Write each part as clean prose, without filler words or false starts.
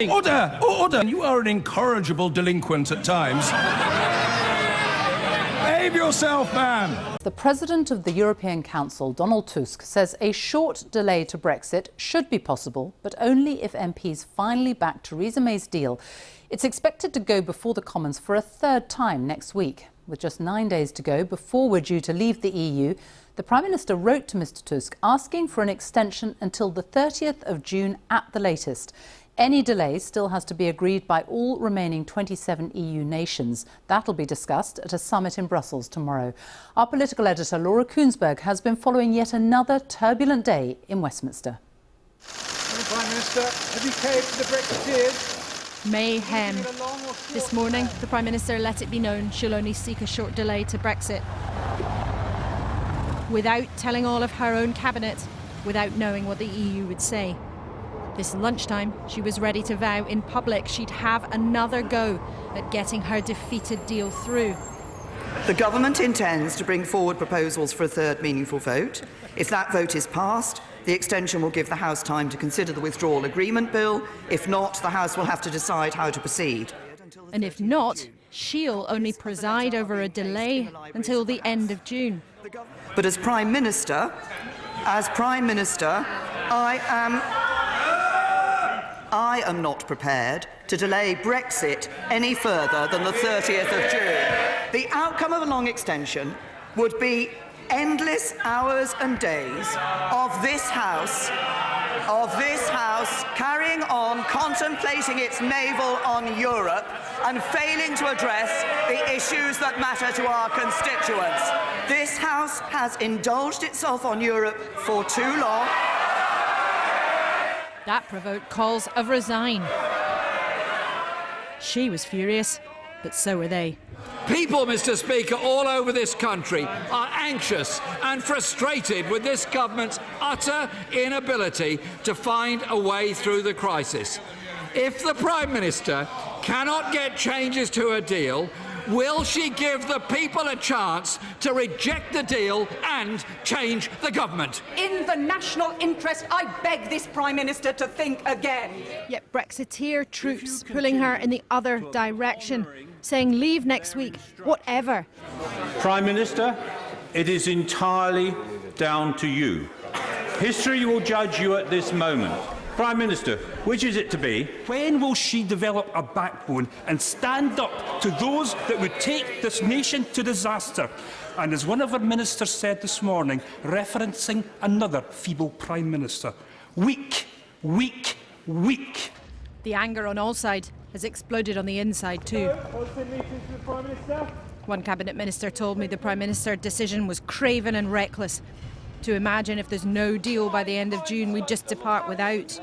Order! Order! You are an incorrigible delinquent at times. Behave yourself, man! The President of the European Council, Donald Tusk, says a short delay to Brexit should be possible, but only if MPs finally back Theresa May's deal. It's expected to go before the Commons for a third time next week. With just 9 days to go before we're due to leave the EU, the Prime Minister wrote to Mr Tusk asking for an extension until the 30th of June at the latest. Any delay still has to be agreed by all remaining 27 EU nations. That'll be discussed at a summit in Brussels tomorrow. Our political editor Laura Koonsberg has been following yet another turbulent day in Westminster. Prime Minister, have you caved to the Brexiteers? Mayhem. This morning, the Prime Minister let it be known she'll only seek a short delay to Brexit. Without telling all of her own cabinet, without knowing what the EU would say. This lunchtime, she was ready to vow in public she'd have another go at getting her defeated deal through. The government intends to bring forward proposals for a third meaningful vote. If that vote is passed, the extension will give the House time to consider the withdrawal agreement bill. If not, the House will have to decide how to proceed. And if not, she'll only preside over a delay until the end of June. But as Prime Minister, I am not prepared to delay Brexit any further than the 30th of June. The outcome of a long extension would be endless hours and days of this House carrying on, contemplating its navel on Europe and failing to address the issues that matter to our constituents. This House has indulged itself on Europe for too long. That provoked calls of resign. She was furious, but so were they. People, Mr. Speaker, all over this country are anxious and frustrated with this government's utter inability to find a way through the crisis. If the Prime Minister cannot get changes to a deal, will she give the people a chance to reject the deal and change the government? In the national interest, I beg this Prime Minister to think again. Yet Brexiteer troops pulling her in the other direction, saying leave next week, whatever. Prime Minister, it is entirely down to you. History will judge you at this moment. Prime Minister, which is it to be? When will she develop a backbone and stand up to those that would take this nation to disaster? And as one of our ministers said this morning, referencing another feeble Prime Minister, weak, weak, weak. The anger on all sides has exploded on the inside too. One cabinet minister told me the Prime Minister's decision was craven and reckless. To imagine if there's no deal by the end of June, we'd just depart without.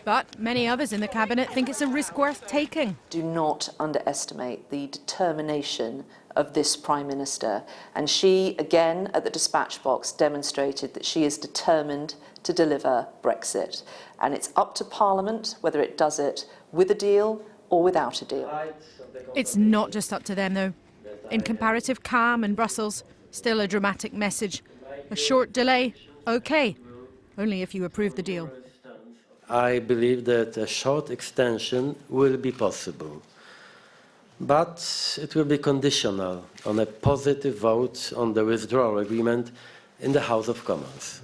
But many others in the cabinet think it's a risk worth taking. Do not underestimate the determination of this Prime Minister. And she, again, at the dispatch box, demonstrated that she is determined to deliver Brexit. And it's up to Parliament whether it does it with a deal or without a deal. It's not just up to them, though. In comparative calm in Brussels, still a dramatic message. A short delay, OK, only if you approve the deal. I believe that a short extension will be possible, but it will be conditional on a positive vote on the withdrawal agreement in the House of Commons.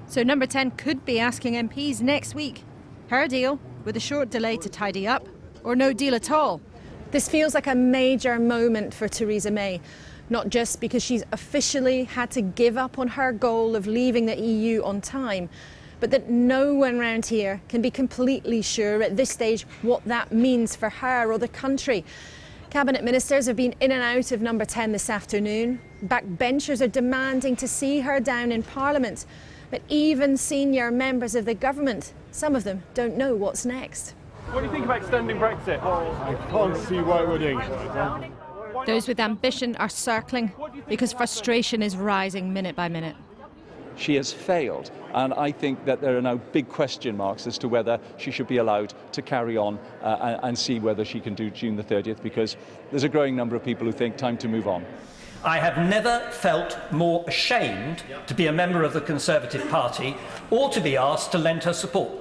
So Number 10 could be asking MPs next week. Her deal, with a short delay to tidy up, or no deal at all. This feels like a major moment for Theresa May. Not just because she's officially had to give up on her goal of leaving the EU on time, but that no one round here can be completely sure at this stage what that means for her or the country. Cabinet ministers have been in and out of Number 10 this afternoon. Backbenchers are demanding to see her down in Parliament. But even senior members of the government, some of them don't know what's next. What do you think about extending Brexit? I can't see why it wouldn't. Those with ambition are circling because frustration is rising minute by minute. She has failed, and I think that there are now big question marks as to whether she should be allowed to carry on and see whether she can do June the 30th, because there's a growing number of people who think time to move on. I have never felt more ashamed to be a member of the Conservative Party or to be asked to lend her support.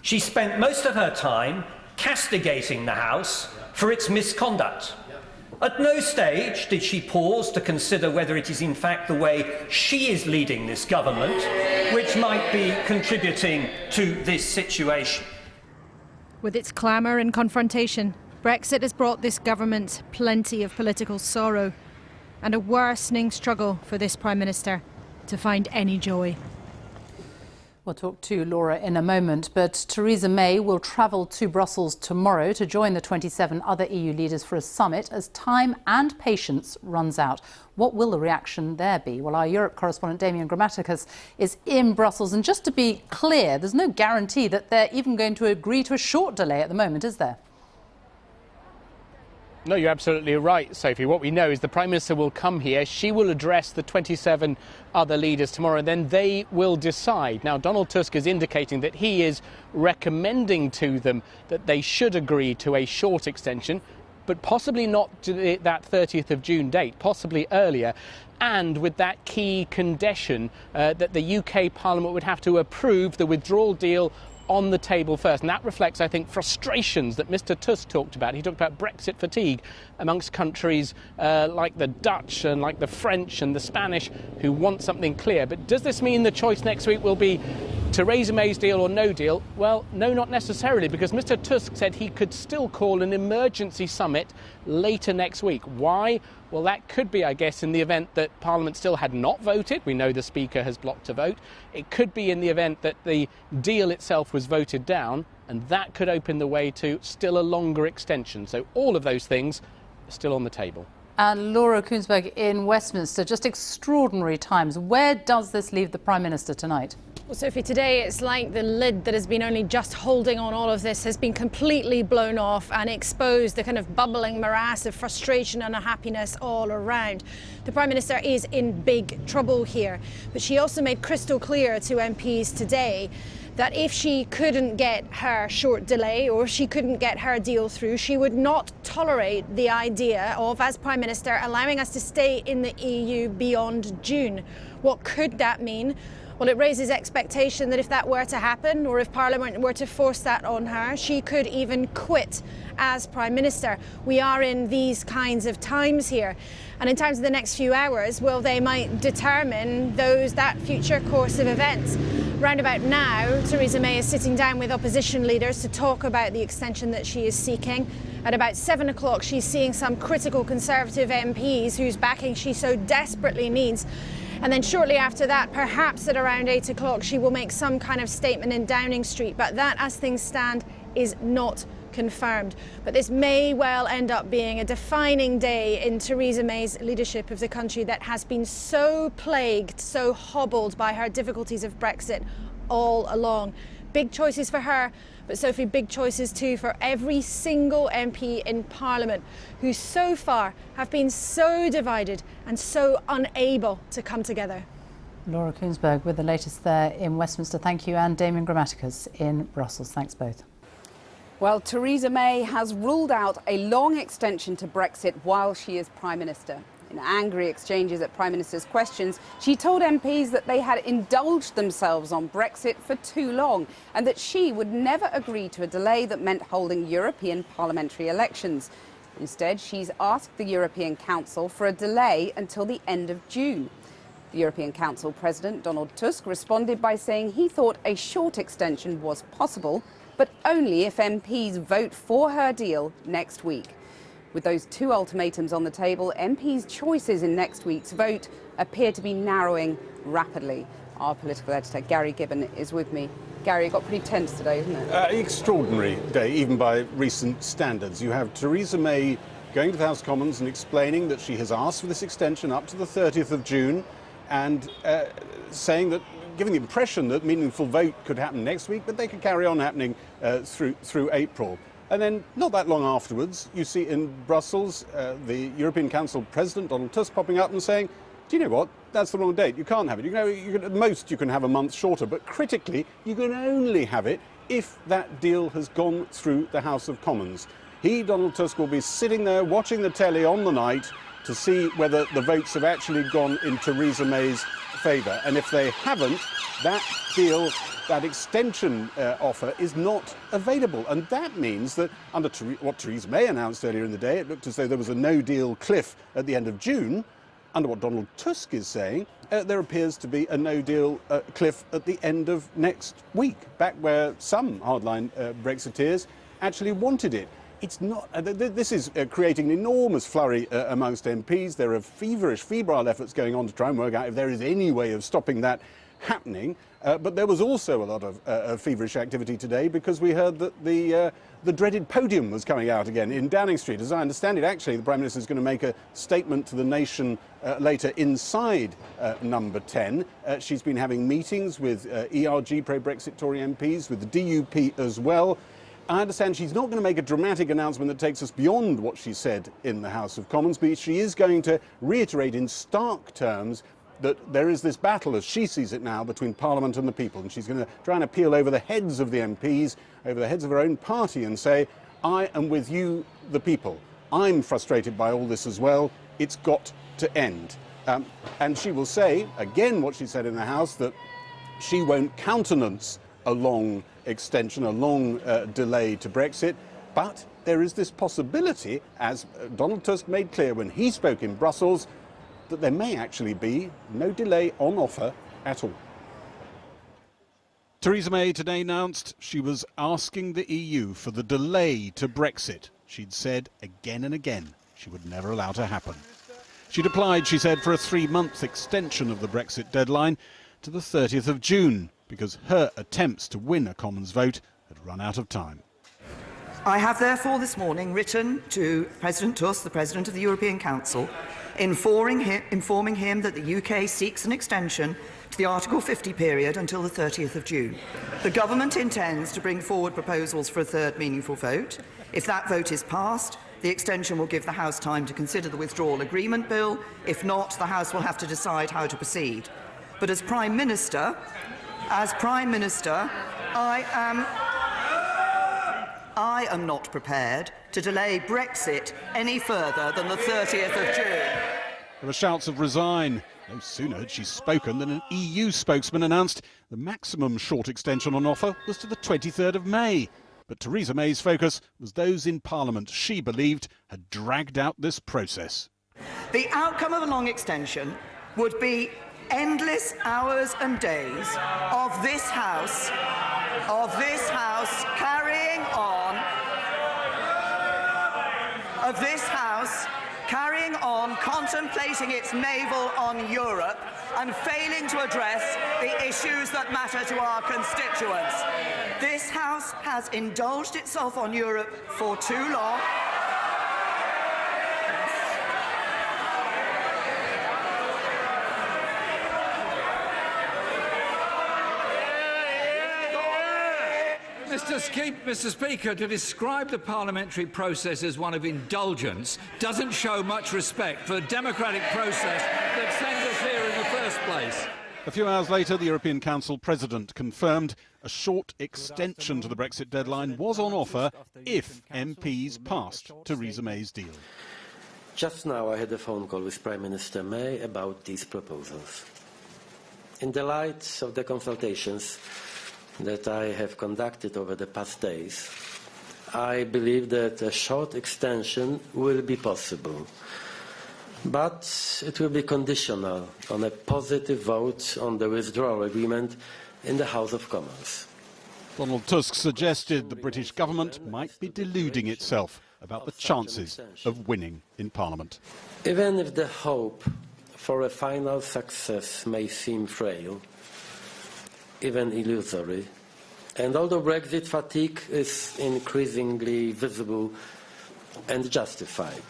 She spent most of her time castigating the House for its misconduct. At no stage did she pause to consider whether it is in fact the way she is leading this government which might be contributing to this situation. With its clamour and confrontation, Brexit has brought this government plenty of political sorrow and a worsening struggle for this Prime Minister to find any joy. We'll talk to Laura in a moment, but Theresa May will travel to Brussels tomorrow to join the 27 other EU leaders for a summit as time and patience runs out. What will the reaction there be? Well, our Europe correspondent Damian Grammaticus is in Brussels, and just to be clear, there's no guarantee that they're even going to agree to a short delay at the moment, is there? No, you're absolutely right, Sophie. What we know is the Prime Minister will come here. She will address the 27 other leaders tomorrow, and then they will decide. Now, Donald Tusk is indicating that he is recommending to them that they should agree to a short extension, but possibly not to that 30th of June date, possibly earlier, and with that key condition that the UK Parliament would have to approve the withdrawal deal on the table first. And that reflects, I think, frustrations that Mr Tusk talked about. He talked about Brexit fatigue amongst countries like the Dutch and like the French and the Spanish who want something clear. But does this mean the choice next week will be Theresa May's deal or no deal? Well, no, not necessarily, because Mr Tusk said he could still call an emergency summit later next week. Why? Well, that could be, I guess, in the event that Parliament still had not voted. We know the Speaker has blocked a vote. It could be in the event that the deal itself was voted down, and that could open the way to still a longer extension. So all of those things are still on the table. And Laura Kuensberg in Westminster, just extraordinary times. Where does this leave the Prime Minister tonight? Well, Sophie, today it's like the lid that has been only just holding on all of this has been completely blown off and exposed the kind of bubbling morass of frustration and unhappiness all around. The Prime Minister is in big trouble here, but she also made crystal clear to MPs today that if she couldn't get her short delay or if she couldn't get her deal through, she would not tolerate the idea of, as Prime Minister, allowing us to stay in the EU beyond June. What could that mean? Well, it raises expectation that if that were to happen, or if Parliament were to force that on her, she could even quit as Prime Minister. We are in these kinds of times here. And in terms of the next few hours, well, they might determine that future course of events. Round about now, Theresa May is sitting down with opposition leaders to talk about the extension that she is seeking. At about 7 o'clock, she's seeing some critical Conservative MPs whose backing she so desperately needs. And then shortly after that, perhaps at around 8 o'clock, she will make some kind of statement in Downing Street. But that, as things stand, is not confirmed. But this may well end up being a defining day in Theresa May's leadership of the country that has been so plagued, so hobbled by her difficulties of Brexit all along. Big choices for her, but Sophie, big choices too for every single MP in Parliament who so far have been so divided and so unable to come together. Laura Kuensberg with the latest there in Westminster. Thank you. And Damian Grammaticus in Brussels. Thanks both. Well, Theresa May has ruled out a long extension to Brexit while she is Prime Minister. In angry exchanges at Prime Minister's questions, she told MPs that they had indulged themselves on Brexit for too long and that she would never agree to a delay that meant holding European parliamentary elections. Instead, she's asked the European Council for a delay until the end of June. The European Council President Donald Tusk responded by saying he thought a short extension was possible, but only if MPs vote for her deal next week. With those two ultimatums on the table, MPs' choices in next week's vote appear to be narrowing rapidly. Our political editor, Gary Gibbon, is with me. Gary, it got pretty tense today, isn't it? Extraordinary day, even by recent standards. You have Theresa May going to the House of Commons and explaining that she has asked for this extension up to the 30th of June and saying that, giving the impression that meaningful vote could happen next week, but they could carry on happening through April. And then, not that long afterwards, you see in Brussels the European Council President, Donald Tusk, popping up and saying, do you know what, that's the wrong date, you can't have it. At most you can have a month shorter, but critically, you can only have it if that deal has gone through the House of Commons. He, Donald Tusk, will be sitting there watching the telly on the night to see whether the votes have actually gone in Theresa May's favour. And if they haven't, that deal, that extension offer is not available. And that means that under what Theresa May announced earlier in the day, it looked as though there was a no-deal cliff at the end of June. Under what Donald Tusk is saying, there appears to be a no-deal cliff at the end of next week, back where some hardline Brexiteers actually wanted it. It's not. This is creating an enormous flurry amongst MPs. There are feverish, febrile efforts going on to try and work out if there is any way of stopping that happening. But there was also a lot of feverish activity today because we heard that the dreaded podium was coming out again in Downing Street. As I understand it, actually, the Prime Minister is going to make a statement to the nation later inside number 10. She's been having meetings with ERG, pro-Brexit Tory MPs, with the DUP as well. I understand she's not going to make a dramatic announcement that takes us beyond what she said in the House of Commons, but she is going to reiterate in stark terms that there is this battle, as she sees it now, between Parliament and the people. And she's going to try and appeal over the heads of the MPs, over the heads of her own party, and say, I am with you, the people. I'm frustrated by all this as well. It's got to end. And she will say, again, what she said in the House, that she won't countenance a long extension, a long delay to Brexit. But there is this possibility, as Donald Tusk made clear when he spoke in Brussels, that there may actually be no delay on offer at all. Theresa May today announced she was asking the EU for the delay to Brexit. She'd said again and again she would never allow to happen. She'd applied, she said, for a 3-month extension of the Brexit deadline to the 30th of June because her attempts to win a Commons vote had run out of time. I have therefore this morning written to President Tusk, the President of the European Council, informing him that the UK seeks an extension to the Article 50 period until the 30th of June. The government intends to bring forward proposals for a third meaningful vote. If that vote is passed, the extension will give the House time to consider the withdrawal agreement bill. If not, the House will have to decide how to proceed. But as Prime Minister, I am not prepared to delay Brexit any further than the 30th of June. There were shouts of resign. No sooner had she spoken than an EU spokesman announced the maximum short extension on offer was to the 23rd of May. But Theresa May's focus was those in Parliament she believed had dragged out this process. The outcome of a long extension would be endless hours and days of this House carrying on, contemplating its navel on Europe and failing to address the issues that matter to our constituents. This House has indulged itself on Europe for too long. Mr. Speaker, to describe the parliamentary process as one of indulgence doesn't show much respect for the democratic process that sent us here in the first place. A few hours later, the European Council President confirmed a short extension to the Brexit deadline was on offer if MPs passed Theresa May's deal. Just now I had a phone call with Prime Minister May about these proposals. In the light of the consultations that I have conducted over the past days, I believe that a short extension will be possible, but it will be conditional on a positive vote on the withdrawal agreement in the House of Commons. Donald Tusk suggested the British government might be deluding itself about the chances of winning in Parliament. Even if the hope for a final success may seem frail, even illusory, and although Brexit fatigue is increasingly visible and justified,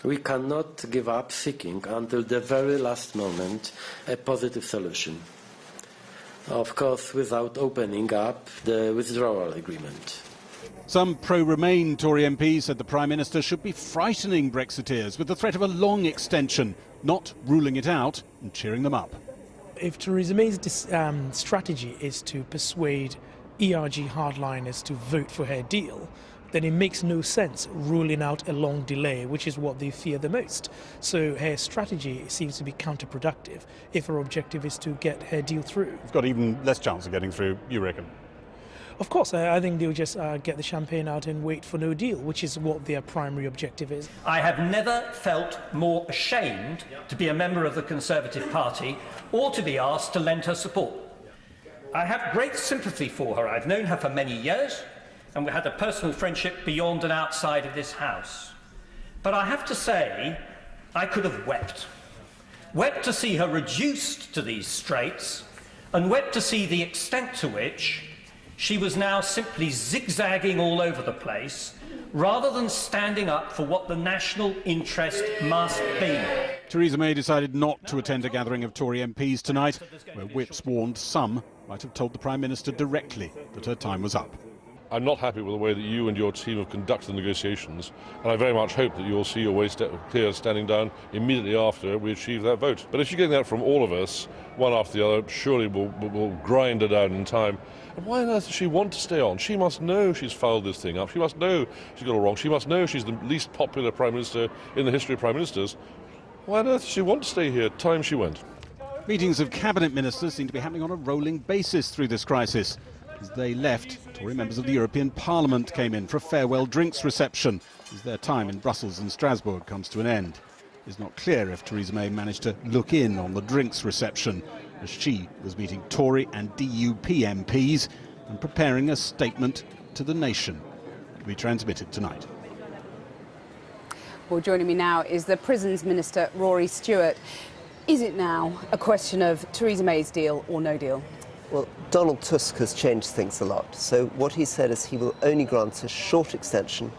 we cannot give up seeking until the very last moment a positive solution. Of course, without opening up the withdrawal agreement. Some pro-Remain Tory MPs said the Prime Minister should be frightening Brexiteers with the threat of a long extension, not ruling it out and cheering them up. If Theresa May's strategy is to persuade ERG hardliners to vote for her deal, then it makes no sense ruling out a long delay, which is what they fear the most. So her strategy seems to be counterproductive if her objective is to get her deal through. It's got even less chance of getting through, you reckon? Of course, I think they'll just get the champagne out and wait for no deal, which is what their primary objective is. I have never felt more ashamed to be a member of the Conservative Party or to be asked to lend her support. I have great sympathy for her. I've known her for many years, and we had a personal friendship beyond and outside of this house. But I have to say, I could have wept. Wept to see her reduced to these straits, and wept to see the extent to which she was now simply zigzagging all over the place, rather than standing up for what the national interest must be. Theresa May decided not to attend a gathering of Tory MPs tonight, where whips warned some might have told the Prime Minister directly that her time was up. I'm not happy with the way that you and your team have conducted the negotiations, and I very much hope that you'll see your way clear standing down immediately after we achieve that vote. But if you're getting that from all of us, one after the other, surely we'll grind her down in time. And why on earth does she want to stay on? She must know she's fouled this thing up. She must know she's got it wrong. She must know she's the least popular Prime Minister in the history of Prime Ministers. Why on earth does she want to stay here? Time she went. Meetings of cabinet ministers seem to be happening on a rolling basis through this crisis. As they left, Tory members of the European Parliament came in for a farewell drinks reception as their time in Brussels and Strasbourg comes to an end. It's not clear if Theresa May managed to look in on the drinks reception, as she was meeting Tory and DUP MPs and preparing a statement to the nation. It will be transmitted tonight. Well, joining me now is the Prisons Minister, Rory Stewart. Is it now a question of Theresa May's deal or no deal? Well, Donald Tusk has changed things a lot. So what he said is he will only grant a short extension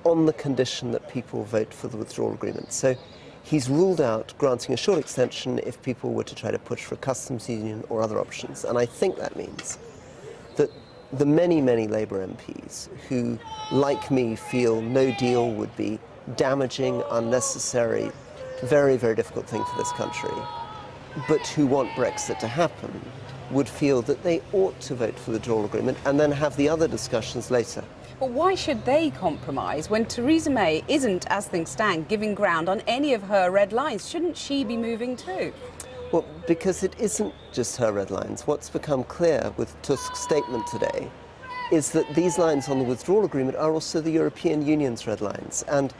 on the condition that people vote for the withdrawal agreement. So he's ruled out granting a short extension if people were to try to push for a customs union or other options. And I think that means that the many, many Labour MPs who, like me, feel no deal would be damaging, unnecessary, very, very difficult thing for this country, but who want Brexit to happen, would feel that they ought to vote for the withdrawal agreement and then have the other discussions later. But why should they compromise when Theresa May isn't, as things stand, giving ground on any of her red lines? Shouldn't she be moving too? Well, because it isn't just her red lines. What's become clear with Tusk's statement today is that these lines on the withdrawal agreement are also the European Union's red lines. And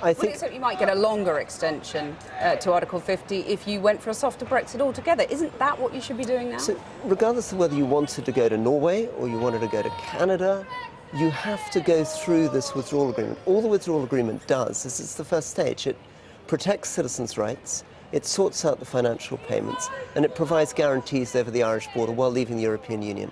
I think so you might get a longer extension to Article 50 if you went for a softer Brexit altogether. Isn't that what you should be doing now? So, regardless of whether you wanted to go to Norway or you wanted to go to Canada, you have to go through this withdrawal agreement. All the withdrawal agreement does is it's the first stage. It protects citizens' rights, it sorts out the financial payments, and it provides guarantees over the Irish border while leaving the European Union.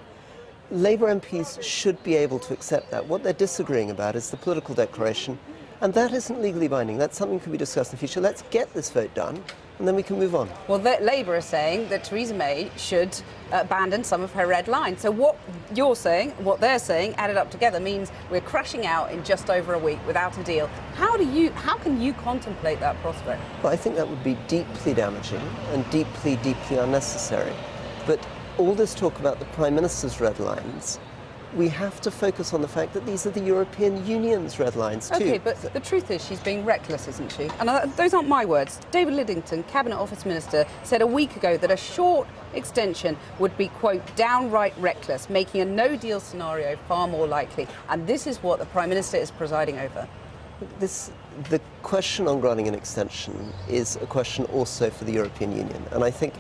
Labour MPs should be able to accept that. What they're disagreeing about is the political declaration. And that isn't legally binding. That's something that can be discussed in the future. Let's get this vote done, and then we can move on. Well, Labour are saying that Theresa May should abandon some of her red lines. So what you're saying, what they're saying, added up together means we're crashing out in just over a week without a deal. How can you contemplate that prospect? Well, I think that would be deeply damaging and deeply, deeply unnecessary. But all this talk about the Prime Minister's red lines, we have to focus on the fact that these are the European Union's red lines too. OK, but the truth is she's being reckless, isn't she? And those aren't my words. David Lidington, Cabinet Office Minister, said a week ago that a short extension would be, quote, downright reckless, making a no-deal scenario far more likely. And this is what the Prime Minister is presiding over. The question on granting an extension is a question also for the European Union. And I think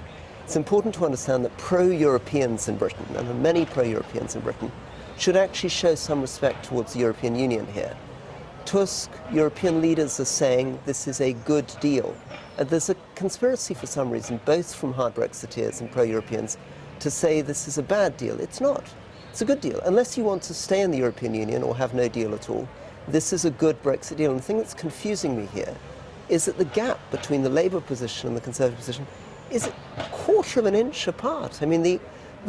it's important to understand that pro-Europeans in Britain, and there are many pro-Europeans in Britain, should actually show some respect towards the European Union here. Tusk, European leaders are saying this is a good deal. And there's a conspiracy for some reason, both from hard Brexiteers and pro-Europeans, to say this is a bad deal. It's not. It's a good deal. Unless you want to stay in the European Union or have no deal at all, this is a good Brexit deal. And the thing that's confusing me here is that the gap between the Labour position and the Conservative position is a quarter of an inch apart. I mean, the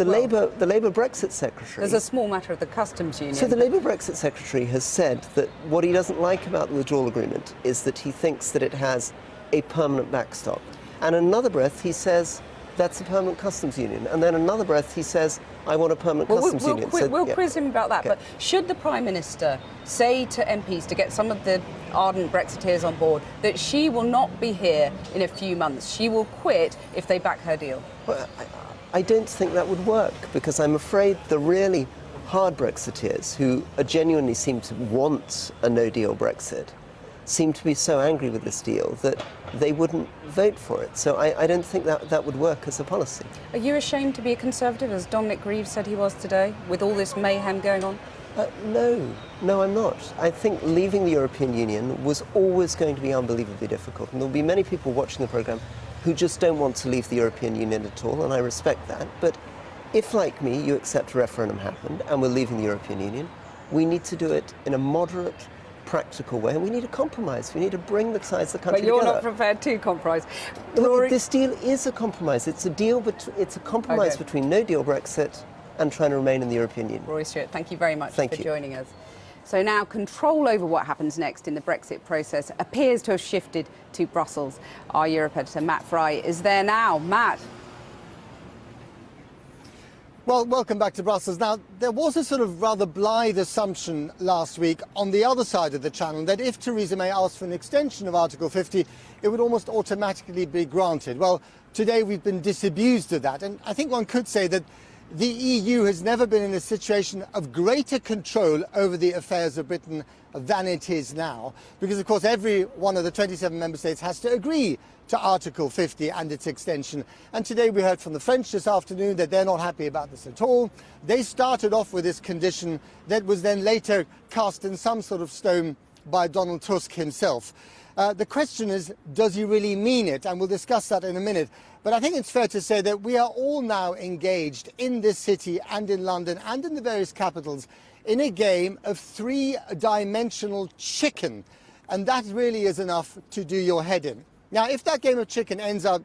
Labour Brexit Secretary... There's a small matter of the customs union. So the Labour Brexit Secretary has said that what he doesn't like about the withdrawal agreement is that he thinks that it has a permanent backstop. And in another breath, he says That's a permanent customs union. And then another breath he says, I want a permanent customs union. We'll quiz him about that. Okay. But should the Prime Minister say to MPs, to get some of the ardent Brexiteers on board, that she will not be here in a few months? She will quit if they back her deal? Well, I don't think that would work, because I'm afraid the really hard Brexiteers, who genuinely seem to want a no-deal Brexit, seem to be so angry with this deal that they wouldn't vote for it. So I don't think that would work as a policy. Are you ashamed to be a Conservative, as Dominic Grieve said he was today, with all this mayhem going on? No, I'm not. I think leaving the European Union was always going to be unbelievably difficult, and there'll be many people watching the programme who just don't want to leave the European Union at all, and I respect that. But if, like me, you accept a referendum happened and we're leaving the European Union, we need to do it in a moderate, practical way, and we need a compromise. We need to bring the sides of the country together. But you're not prepared to compromise. Well, this deal is a compromise. It's a deal, but it's a compromise between no-deal Brexit and trying to remain in the European Union. Rory Stewart, thank you very much for joining us. So now control over what happens next in the Brexit process appears to have shifted to Brussels. Our Europe editor Matt Fry is there now. Matt. Well, welcome back to Brussels. Now, there was a sort of rather blithe assumption last week on the other side of the channel that if Theresa May asked for an extension of Article 50, it would almost automatically be granted. Well, today we've been disabused of that, and I think one could say that the EU has never been in a situation of greater control over the affairs of Britain than it is now, because of course every one of the 27 member states has to agree to Article 50 and its extension. And today we heard from the French this afternoon that they're not happy about this at all. They started off with this condition that was then later cast in some sort of stone by Donald Tusk himself. The question is, does he really mean it? And we'll discuss that in a minute. But I think it's fair to say that we are all now engaged in this city and in London and in the various capitals in a game of three-dimensional chicken. And that really is enough to do your head in. Now, if that game of chicken ends up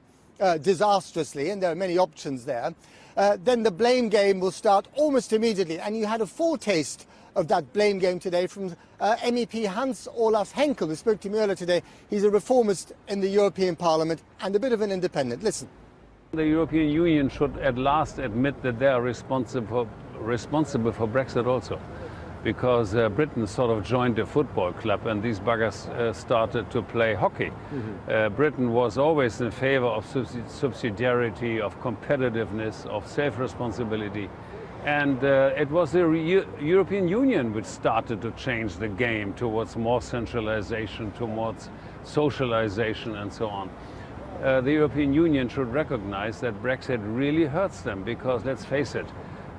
disastrously, and there are many options there, then the blame game will start almost immediately. And you had a foretaste of that blame game today from MEP Hans-Olaf Henkel, who spoke to me earlier today. He's a reformist in the European Parliament and a bit of an independent. Listen. The European Union should at last admit that they are responsible for Brexit also, because Britain sort of joined a football club and these buggers started to play hockey. Britain was always in favor of subsidiarity, of competitiveness, of self-responsibility. And it was the European Union which started to change the game towards more centralization, towards socialization and so on. The European Union should recognize that Brexit really hurts them, because let's face it,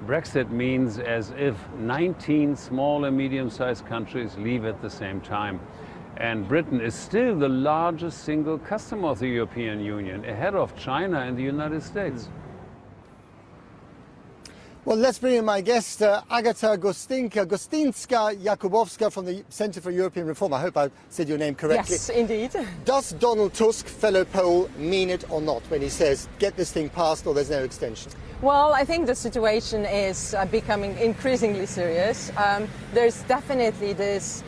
Brexit means as if 19 small and medium-sized countries leave at the same time. And Britain is still the largest single customer of the European Union, ahead of China and the United States. Well, let's bring in my guest, Agata Gostinska-Jakubowska from the Centre for European Reform. I hope I said your name correctly. Yes, indeed. Does Donald Tusk, fellow Pole, mean it or not when he says, get this thing passed or there's no extension? Well, I think the situation is becoming increasingly serious. There's definitely this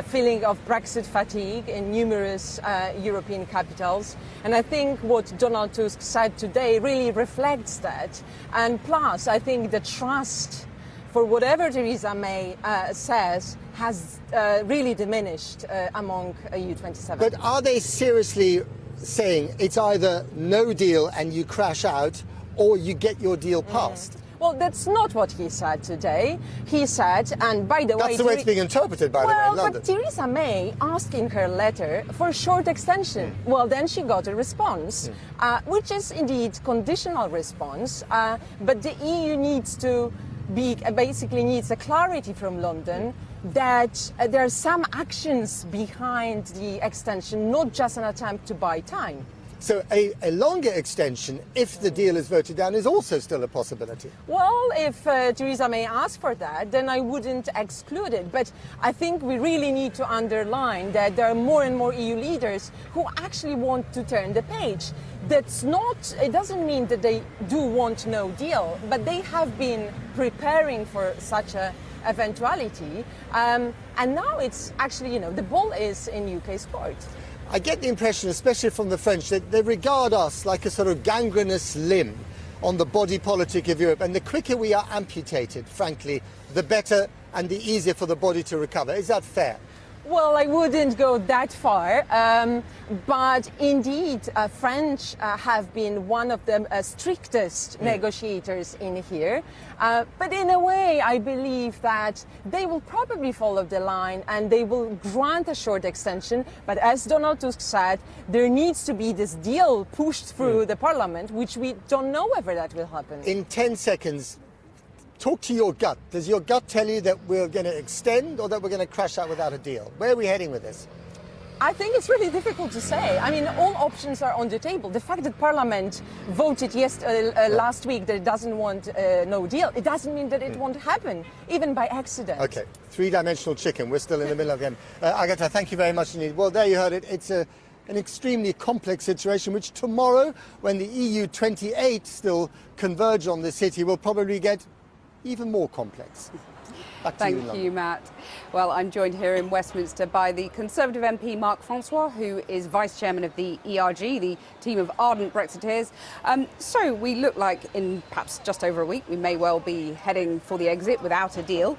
feeling of Brexit fatigue in numerous European capitals. And I think what Donald Tusk said today really reflects that. And plus, I think the trust for whatever Theresa May says has really diminished among EU27. But are they seriously saying it's either no deal and you crash out, or you get your deal passed? Well, that's not what he said today. He said, and by the way... That's the way it's being interpreted, by the way, in London. But Theresa May asked in her letter for a short extension. Well, then she got a response, which is indeed conditional response, but the EU needs to basically needs a clarity from London that there are some actions behind the extension, not just an attempt to buy time. So a longer extension, if the deal is voted down, is also still a possibility? Well, if Theresa May asked for that, then I wouldn't exclude it. But I think we really need to underline that there are more and more EU leaders who actually want to turn the page. That's not, it doesn't mean that they do want no deal, but they have been preparing for such a eventuality. And now it's actually, the ball is in UK's court. I get the impression, especially from the French, that they regard us like a sort of gangrenous limb on the body politic of Europe. And the quicker we are amputated, frankly, the better and the easier for the body to recover. Is that fair? Well, I wouldn't go that far, but indeed, French have been one of the strictest negotiators in here. But in a way, I believe that they will probably follow the line and they will grant a short extension. But as Donald Tusk said, there needs to be this deal pushed through the parliament, which we don't know whether that will happen. In 10 seconds, talk to your gut. Does your gut tell you that we're going to extend or that we're going to crash out without a deal? Where are we heading with this? I think it's really difficult to say. I mean, all options are on the table. The fact that Parliament voted last week that it doesn't want no deal, it doesn't mean that it won't happen, even by accident. OK, three-dimensional chicken. We're still in the middle of them. Agatha, thank you very much indeed. Well, there you heard it. It's an extremely complex situation, which tomorrow, when the EU 28 still converge on the city, will probably get even more complex. Thank you, Matt. Well, I'm joined here in Westminster by the Conservative MP Mark Francois, who is Vice Chairman of the ERG, the team of ardent Brexiteers. So we look like in perhaps just over a week, we may well be heading for the exit without a deal.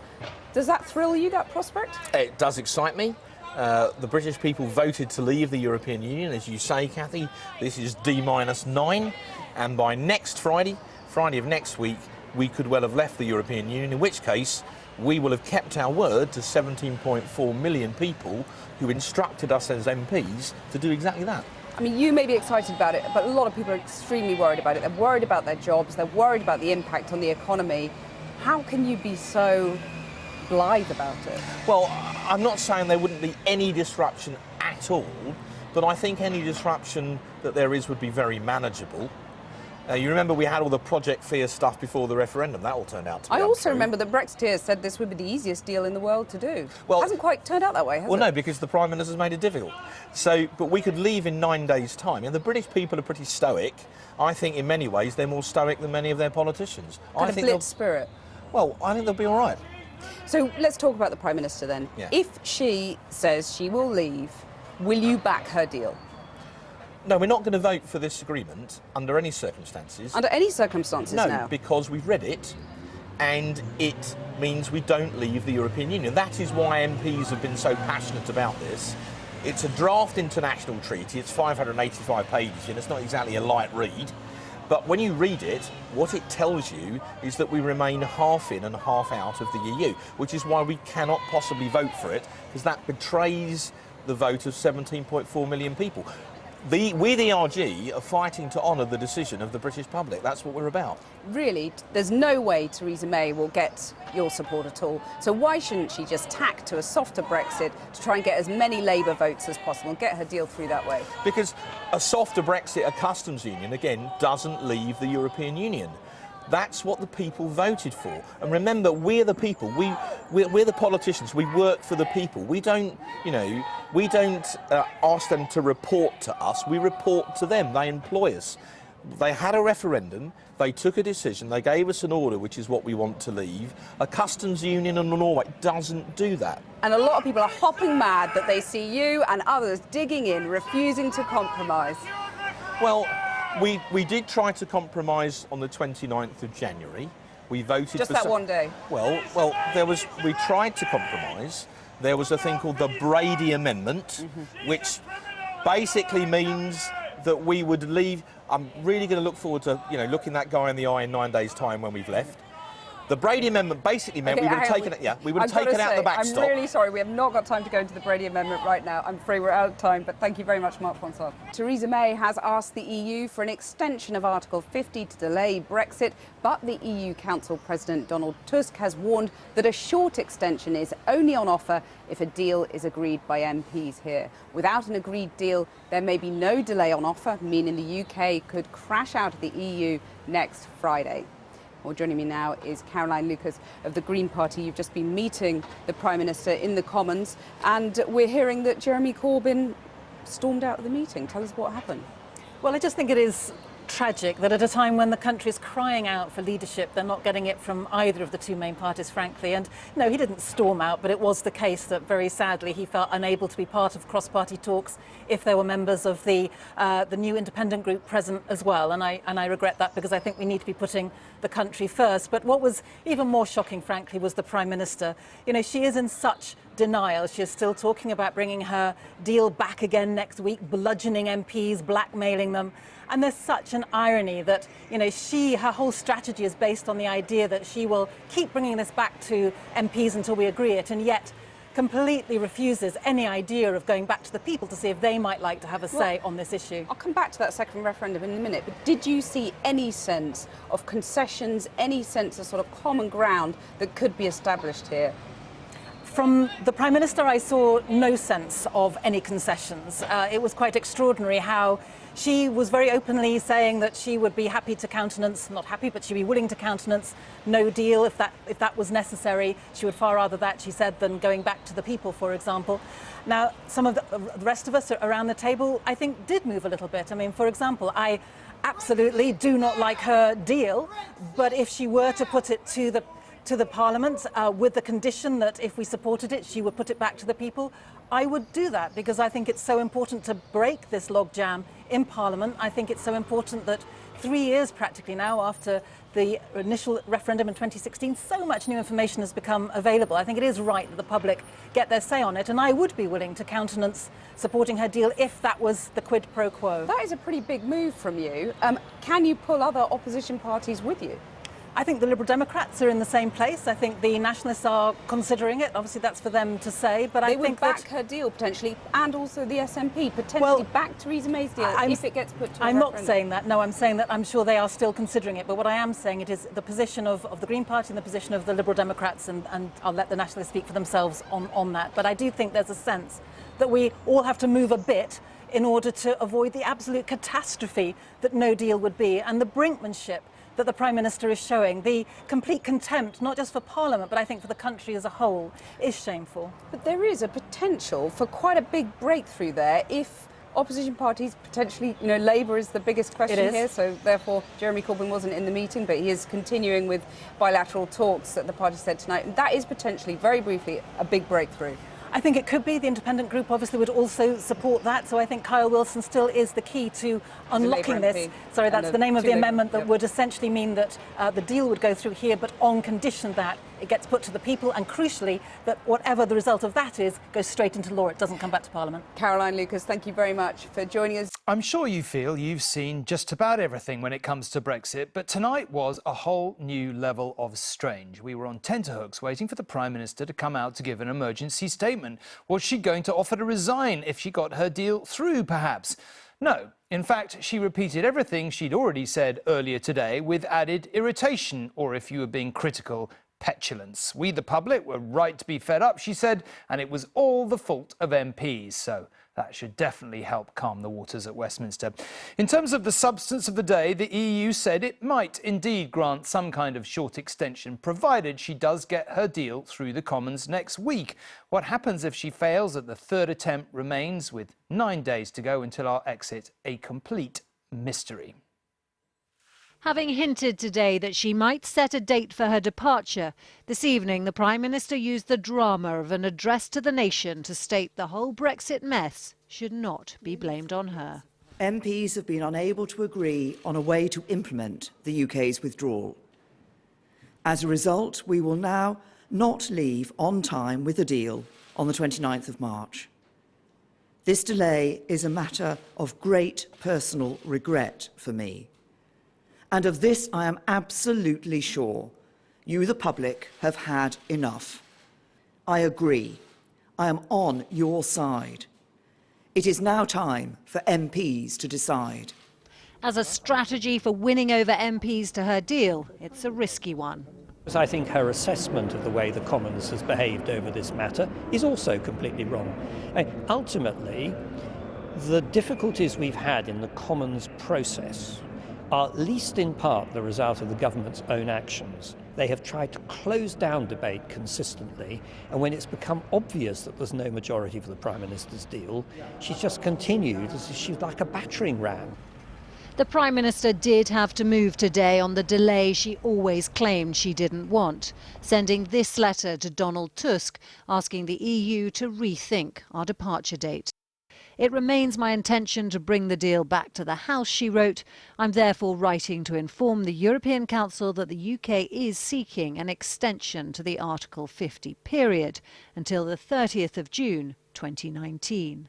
Does that thrill you, that prospect? It does excite me. The British people voted to leave the European Union, as you say, Cathy. This is D-9, and by next Friday of next week, we could well have left the European Union, in which case we will have kept our word to 17.4 million people who instructed us as MPs to do exactly that. I mean, you may be excited about it, but a lot of people are extremely worried about it. They're worried about their jobs, they're worried about the impact on the economy. How can you be so blithe about it? Well, I'm not saying there wouldn't be any disruption at all, but I think any disruption that there is would be very manageable. You remember we had all the Project Fear stuff before the referendum. That all turned out to be untrue. I also remember that Brexiteers said this would be the easiest deal in the world to do. Well, it hasn't quite turned out that way, has it? Well, no, because the Prime Minister's made it difficult. So, but we could leave in 9 days' time. And the British people are pretty stoic. I think in many ways they're more stoic than many of their politicians. Kind of blitz spirit. Well, I think they'll be all right. So let's talk about the Prime Minister then. Yeah. If she says she will leave, will you back her deal? No, we're not going to vote for this agreement under any circumstances. Under any circumstances no, now? No, because we've read it and it means we don't leave the European Union. That is why MPs have been so passionate about this. It's a draft international treaty. It's 585 pages and it's not exactly a light read. But when you read it, what it tells you is that we remain half in and half out of the EU, which is why we cannot possibly vote for it, because that betrays the vote of 17.4 million people. We, the ERG, are fighting to honour the decision of the British public. That's what we're about. Really, there's no way Theresa May will get your support at all. So why shouldn't she just tack to a softer Brexit to try and get as many Labour votes as possible and get her deal through that way? Because a softer Brexit, a customs union, again, doesn't leave the European Union. That's what the people voted for. And remember, we're the people. We're the politicians. We work for the people. We don't, we don't ask them to report to us. We report to them. They employ us. They had a referendum. They took a decision. They gave us an order, which is what we want to leave. A customs union in Norway doesn't do that. And a lot of people are hopping mad that they see you and others digging in, refusing to compromise. Well, we did try to compromise on the 29th of January. We voted just for that one day. Well, we tried to compromise. There was a thing called the Brady Amendment, which basically means that we would leave. I'm really going to look forward to looking that guy in the eye in 9 days' time when we've left. The Brady Amendment basically meant we would have taken it. Yeah, we would have taken out the backstop. I'm really sorry, we have not got time to go into the Brady Amendment right now. I'm afraid we're out of time, but thank you very much, Mark Francois. Theresa May has asked the EU for an extension of Article 50 to delay Brexit, but the EU Council President Donald Tusk has warned that a short extension is only on offer if a deal is agreed by MPs here. Without an agreed deal, there may be no delay on offer, meaning the UK could crash out of the EU next Friday. Well, joining me now is Caroline Lucas of the Green Party. You've just been meeting the Prime Minister in the Commons, and we're hearing that Jeremy Corbyn stormed out of the meeting. Tell us what happened. Well, I just think it is tragic that at a time when the country is crying out for leadership, they're not getting it from either of the two main parties, frankly. And no, he didn't storm out, but it was the case that very sadly he felt unable to be part of cross-party talks if there were members of the new independent group present as well. And I regret that, because I think we need to be putting the country first. But what was even more shocking, frankly, was the Prime Minister. You know, she is in such denial. She is still talking about bringing her deal back again next week, bludgeoning MPs, blackmailing them. And there's such an irony that, you know, her whole strategy is based on the idea that she will keep bringing this back to MPs until we agree it, and yet completely refuses any idea of going back to the people to see if they might like to have a say on this issue. I'll come back to that second referendum in a minute, but did you see any sense of concessions, any sense of sort of common ground that could be established here? From the Prime Minister, I saw no sense of any concessions. It was quite extraordinary how she was very openly saying that she would be happy to countenance, not happy, but she'd be willing to countenance no deal if that was necessary. She would far rather that, she said, than going back to the people, for example. Now, some of the rest of us around the table, I think, did move a little bit. I mean, for example, I absolutely do not like her deal, but if she were to put it to the Parliament with the condition that if we supported it, she would put it back to the people, I would do that, because I think it's so important to break this logjam in Parliament. I think it's so important that 3 years practically now after the initial referendum in 2016, so much new information has become available. I think it is right that the public get their say on it, and I would be willing to countenance supporting her deal if that was the quid pro quo. That is a pretty big move from you. Can you pull other opposition parties with you? I think the Liberal Democrats are in the same place. I think the Nationalists are considering it. Obviously, that's for them to say. But I think would back her deal potentially, and also the SNP potentially back Theresa May's deal if it gets put to a referendum. I'm not saying that. No, I'm saying that I'm sure they are still considering it. But what I am saying it is the position of the Green Party and the position of the Liberal Democrats, and I'll let the Nationalists speak for themselves on that. But I do think there's a sense that we all have to move a bit in order to avoid the absolute catastrophe that no deal would be, and the brinkmanship that the Prime Minister is showing, the complete contempt, not just for Parliament, but I think for the country as a whole, is shameful. But there is a potential for quite a big breakthrough there if opposition parties potentially, you know, Labour is the biggest question here, so therefore Jeremy Corbyn wasn't in the meeting, but he is continuing with bilateral talks that the party said tonight. And that is potentially, very briefly, a big breakthrough. I think it could be. The independent group obviously would also support that. So I think Kyle Wilson still is the key to unlocking this. Sorry, that's the name of the amendment that would essentially mean that the deal would go through here, but on condition that it gets put to the people, and crucially, that whatever the result of that is, goes straight into law. It doesn't come back to Parliament. Caroline Lucas, thank you very much for joining us. I'm sure you feel you've seen just about everything when it comes to Brexit, but tonight was a whole new level of strange. We were on tenterhooks waiting for the Prime Minister to come out to give an emergency statement. Was she going to offer to resign if she got her deal through, perhaps? No. In fact, she repeated everything she'd already said earlier today with added irritation, or if you were being critical, petulance. We, the public, were right to be fed up, she said, and it was all the fault of MPs. So that should definitely help calm the waters at Westminster. In terms of the substance of the day, the EU said it might indeed grant some kind of short extension, provided she does get her deal through the Commons next week. What happens if she fails at the third attempt remains, with 9 days to go until our exit, a complete mystery. Having hinted today that she might set a date for her departure, this evening the Prime Minister used the drama of an address to the nation to state the whole Brexit mess should not be blamed on her. MPs have been unable to agree on a way to implement the UK's withdrawal. As a result, we will now not leave on time with the deal on the 29th of March. This delay is a matter of great personal regret for me. And of this, I am absolutely sure you, the public, have had enough. I agree. I am on your side. It is now time for MPs to decide. As a strategy for winning over MPs to her deal, it's a risky one. I think her assessment of the way the Commons has behaved over this matter is also completely wrong. Ultimately, the difficulties we've had in the Commons process are at least in part the result of the government's own actions. They have tried to close down debate consistently, and when it's become obvious that there's no majority for the Prime Minister's deal, she's just continued as if she's like a battering ram. The Prime Minister did have to move today on the delay she always claimed she didn't want, sending this letter to Donald Tusk asking the EU to rethink our departure date. It remains my intention to bring the deal back to the House, she wrote. I'm therefore writing to inform the European Council that the UK is seeking an extension to the Article 50 period until the 30th of June 2019.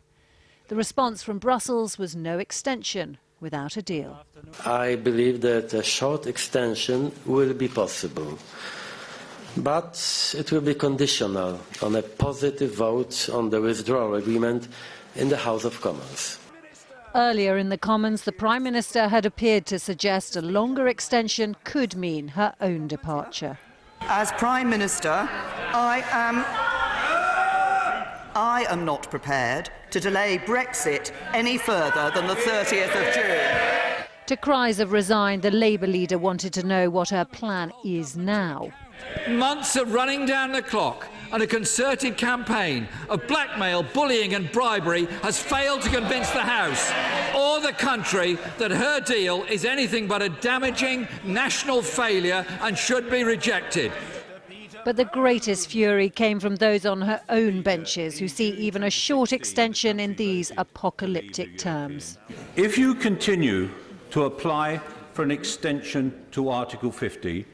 The response from Brussels was no extension without a deal. I believe that a short extension will be possible, but it will be conditional on a positive vote on the withdrawal agreement in the House of Commons. Earlier in the Commons, the Prime Minister had appeared to suggest a longer extension could mean her own departure. As Prime Minister, I am not prepared to delay Brexit any further than the 30th of June. To cries of resign, the Labour leader wanted to know what her plan is now. Months of running down the clock and a concerted campaign of blackmail, bullying and bribery has failed to convince the House or the country that her deal is anything but a damaging national failure and should be rejected. But the greatest fury came from those on her own benches who see even a short extension in these apocalyptic terms. If you continue to apply for an extension to Article 50,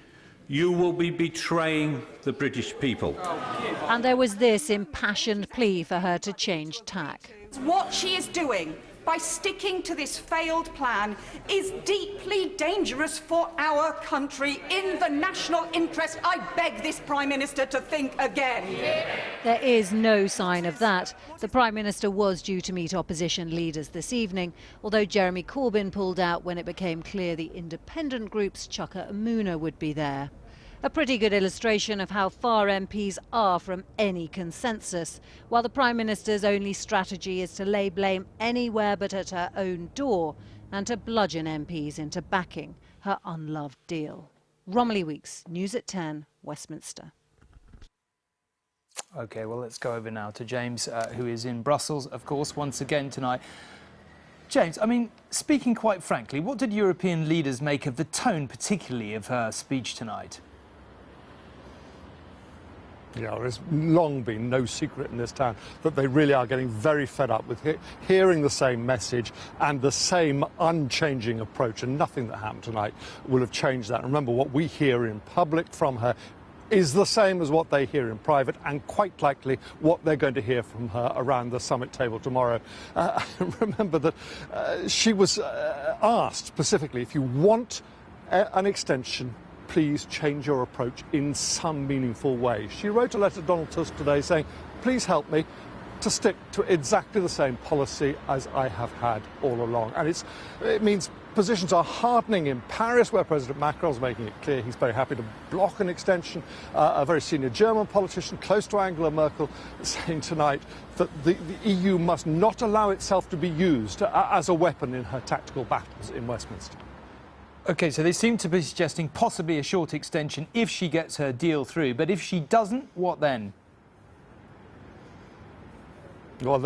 you will be betraying the British people. And there was this impassioned plea for her to change tack. What she is doing by sticking to this failed plan is deeply dangerous for our country. In the national interest, I beg this Prime Minister to think again. There is no sign of that. The Prime Minister was due to meet opposition leaders this evening, although Jeremy Corbyn pulled out when it became clear the independent group's Chuka Umunna would be there. A pretty good illustration of how far MPs are from any consensus, while the Prime Minister's only strategy is to lay blame anywhere but at her own door and to bludgeon MPs into backing her unloved deal. Romilly Weeks, News at 10, Westminster. OK, well, let's go over now to James, who is in Brussels, of course, once again tonight. James, I mean, speaking quite frankly, what did European leaders make of the tone, particularly of her speech tonight? Yeah, there's long been no secret in this town that they really are getting very fed up with hearing the same message and the same unchanging approach, and nothing that happened tonight will have changed that. Remember, what we hear in public from her is the same as what they hear in private, and quite likely what they're going to hear from her around the summit table tomorrow. Remember that she was asked specifically, if you want an extension, please change your approach in some meaningful way. She wrote a letter to Donald Tusk today saying, please help me to stick to exactly the same policy as I have had all along. And it means positions are hardening in Paris, where President Macron's making it clear he's very happy to block an extension. A very senior German politician close to Angela Merkel saying tonight that the EU must not allow itself to be used as a weapon in her tactical battles in Westminster. OK, so they seem to be suggesting possibly a short extension if she gets her deal through. But if she doesn't, what then? Well,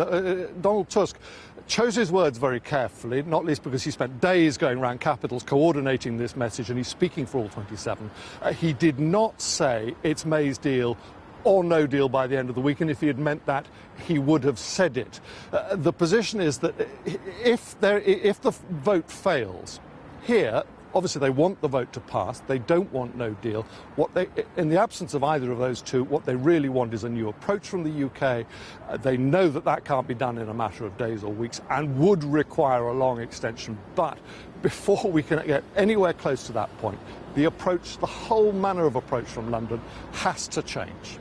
Donald Tusk chose his words very carefully, not least because he spent days going around capitals coordinating this message, and he's speaking for all 27. He did not say it's May's deal or no deal by the end of the week, and if he had meant that, he would have said it. The position is that if the vote fails here, obviously they want the vote to pass, they don't want no deal. In the absence of either of those two, what they really want is a new approach from the UK. They know that that can't be done in a matter of days or weeks and would require a long extension. But before we can get anywhere close to that point, the approach, the whole manner of approach from London has to change.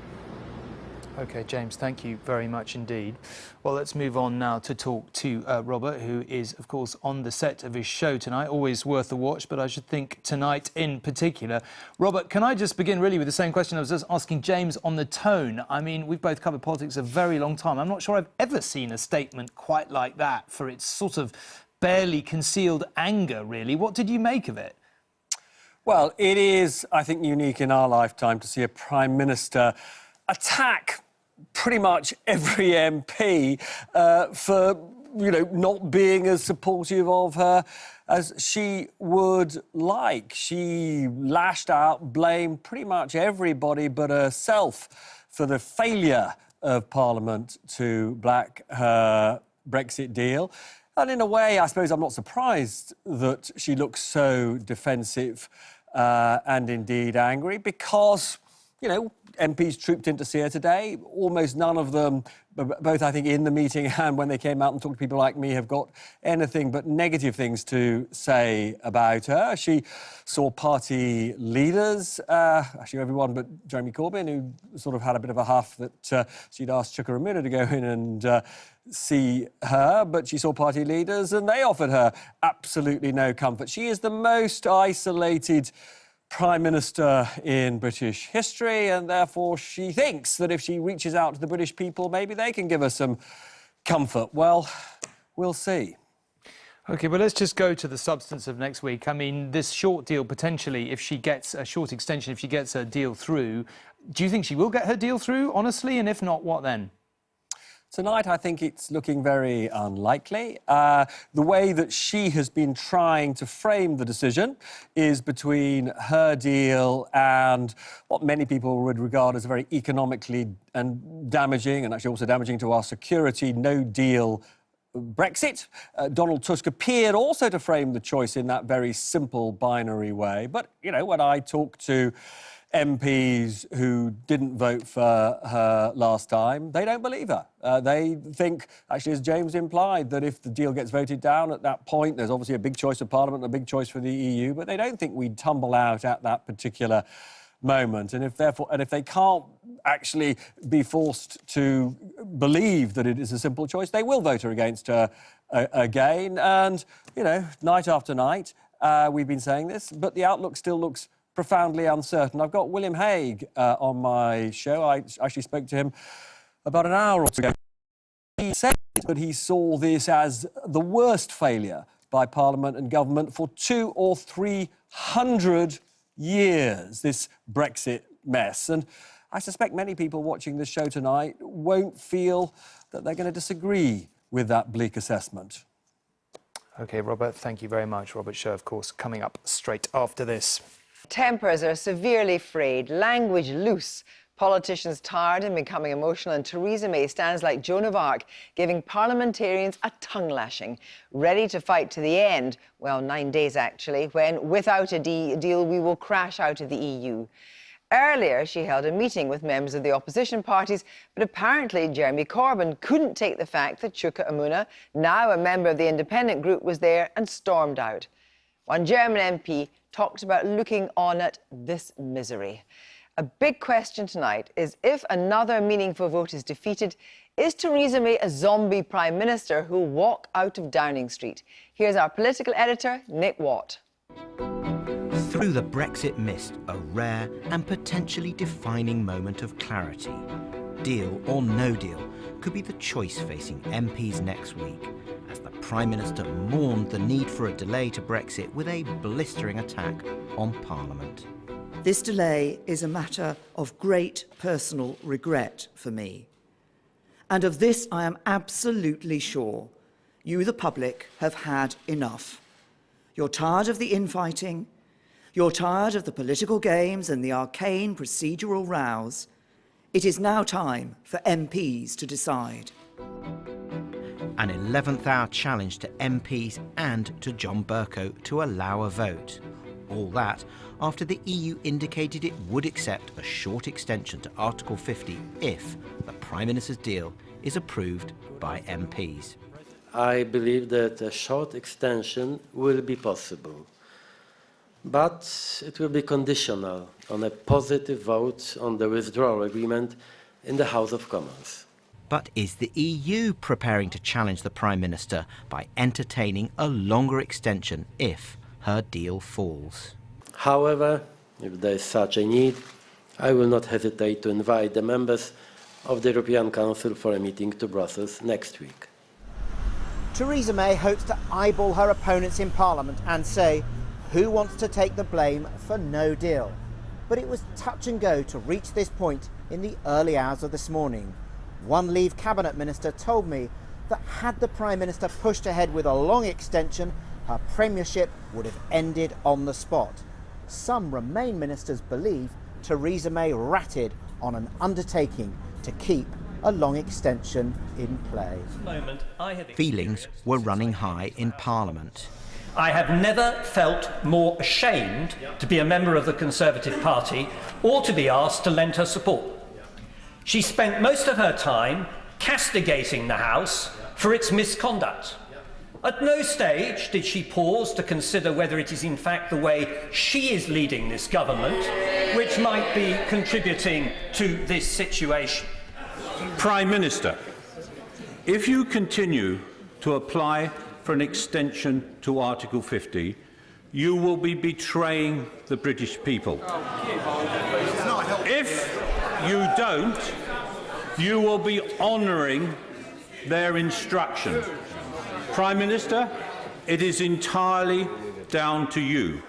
OK, James, thank you very much indeed. Well, let's move on now to talk to Robert, who is, of course, on the set of his show tonight. Always worth a watch, but I should think tonight in particular. Robert, can I just begin really with the same question I was just asking James on the tone? I mean, we've both covered politics a very long time. I'm not sure I've ever seen a statement quite like that for its sort of barely concealed anger, really. What did you make of it? Well, it is, I think, unique in our lifetime to see a Prime Minister attack pretty much every MP for not being as supportive of her as she would like. She lashed out, blamed pretty much everybody but herself for the failure of Parliament to back her Brexit deal. And in a way, I suppose I'm not surprised that she looks so defensive and indeed angry, because, MPs trooped in to see her today. Almost none of them, both I think in the meeting and when they came out and talked to people like me, have got anything but negative things to say about her. She saw party leaders, actually everyone but Jeremy Corbyn, who sort of had a bit of a huff that she'd asked Chuka Umunna to go in and see her, but she saw party leaders and they offered her absolutely no comfort. She is the most isolated Prime Minister in British history, and therefore she thinks that if she reaches out to the British people, maybe they can give her some comfort. Well, we'll see. OK, well, let's just go to the substance of next week. I mean, this short deal, potentially, if she gets a short extension, if she gets her deal through, do you think she will get her deal through, honestly? And if not, what then? Tonight, I think it's looking very unlikely. The way that she has been trying to frame the decision is between her deal and what many people would regard as a very economically and damaging, and actually also damaging to our security, no-deal Brexit. Donald Tusk appeared also to frame the choice in that very simple binary way. But, when I talk to MPs who didn't vote for her last time, they don't believe her. They think, actually, as James implied, that if the deal gets voted down at that point, there's obviously a big choice for Parliament and a big choice for the EU, but they don't think we'd tumble out at that particular moment. And if they can't actually be forced to believe that it is a simple choice, they will vote her against her again. And, night after night, we've been saying this, but the outlook still looks profoundly uncertain. I've got William Hague on my show. I actually spoke to him about an hour or so ago. He said that he saw this as the worst failure by Parliament and government for 200 or 300 years, this Brexit mess. And I suspect many people watching this show tonight won't feel that they're going to disagree with that bleak assessment. OK, Robert, thank you very much. Robert Show, of course, coming up straight after this. Tempers are severely frayed, language loose, politicians tired and becoming emotional, and Theresa May stands like Joan of Arc, giving parliamentarians a tongue-lashing, ready to fight to the end, well, 9 days actually, when, without a deal, we will crash out of the EU. Earlier, she held a meeting with members of the opposition parties, but apparently Jeremy Corbyn couldn't take the fact that Chuka Umunna, now a member of the independent group, was there and stormed out. One German MP talked about looking on at this misery. A big question tonight is, if another meaningful vote is defeated, is Theresa May a zombie Prime Minister who'll walk out of Downing Street? Here's our political editor, Nick Watt. Through the Brexit mist, a rare and potentially defining moment of clarity. Deal or no deal could be the choice facing MPs next week, as the Prime Minister mourned the need for a delay to Brexit with a blistering attack on Parliament. This delay is a matter of great personal regret for me. And of this I am absolutely sure. You, the public, have had enough. You're tired of the infighting. You're tired of the political games and the arcane procedural rows. It is now time for MPs to decide. An 11th hour challenge to MPs and to John Bercow to allow a vote. All that after the EU indicated it would accept a short extension to Article 50 if the Prime Minister's deal is approved by MPs. I believe that a short extension will be possible, but it will be conditional on a positive vote on the withdrawal agreement in the House of Commons. But is the EU preparing to challenge the Prime Minister by entertaining a longer extension if her deal falls? However, if there is such a need, I will not hesitate to invite the members of the European Council for a meeting to Brussels next week. Theresa May hopes to eyeball her opponents in Parliament and say, who wants to take the blame for no deal? But it was touch and go to reach this point in the early hours of this morning. One Leave Cabinet Minister told me that had the Prime Minister pushed ahead with a long extension, her premiership would have ended on the spot. Some Remain ministers believe Theresa May ratted on an undertaking to keep a long extension in play. Feelings were running high in Parliament. I have never felt more ashamed to be a member of the Conservative Party or to be asked to lend her support. She spent most of her time castigating the House for its misconduct. At no stage did she pause to consider whether it is in fact the way she is leading this government which might be contributing to this situation. Prime Minister, if you continue to apply for an extension to Article 50, you will be betraying the British people. If you don't, you will be honouring their instruction. Prime Minister, it is entirely down to you.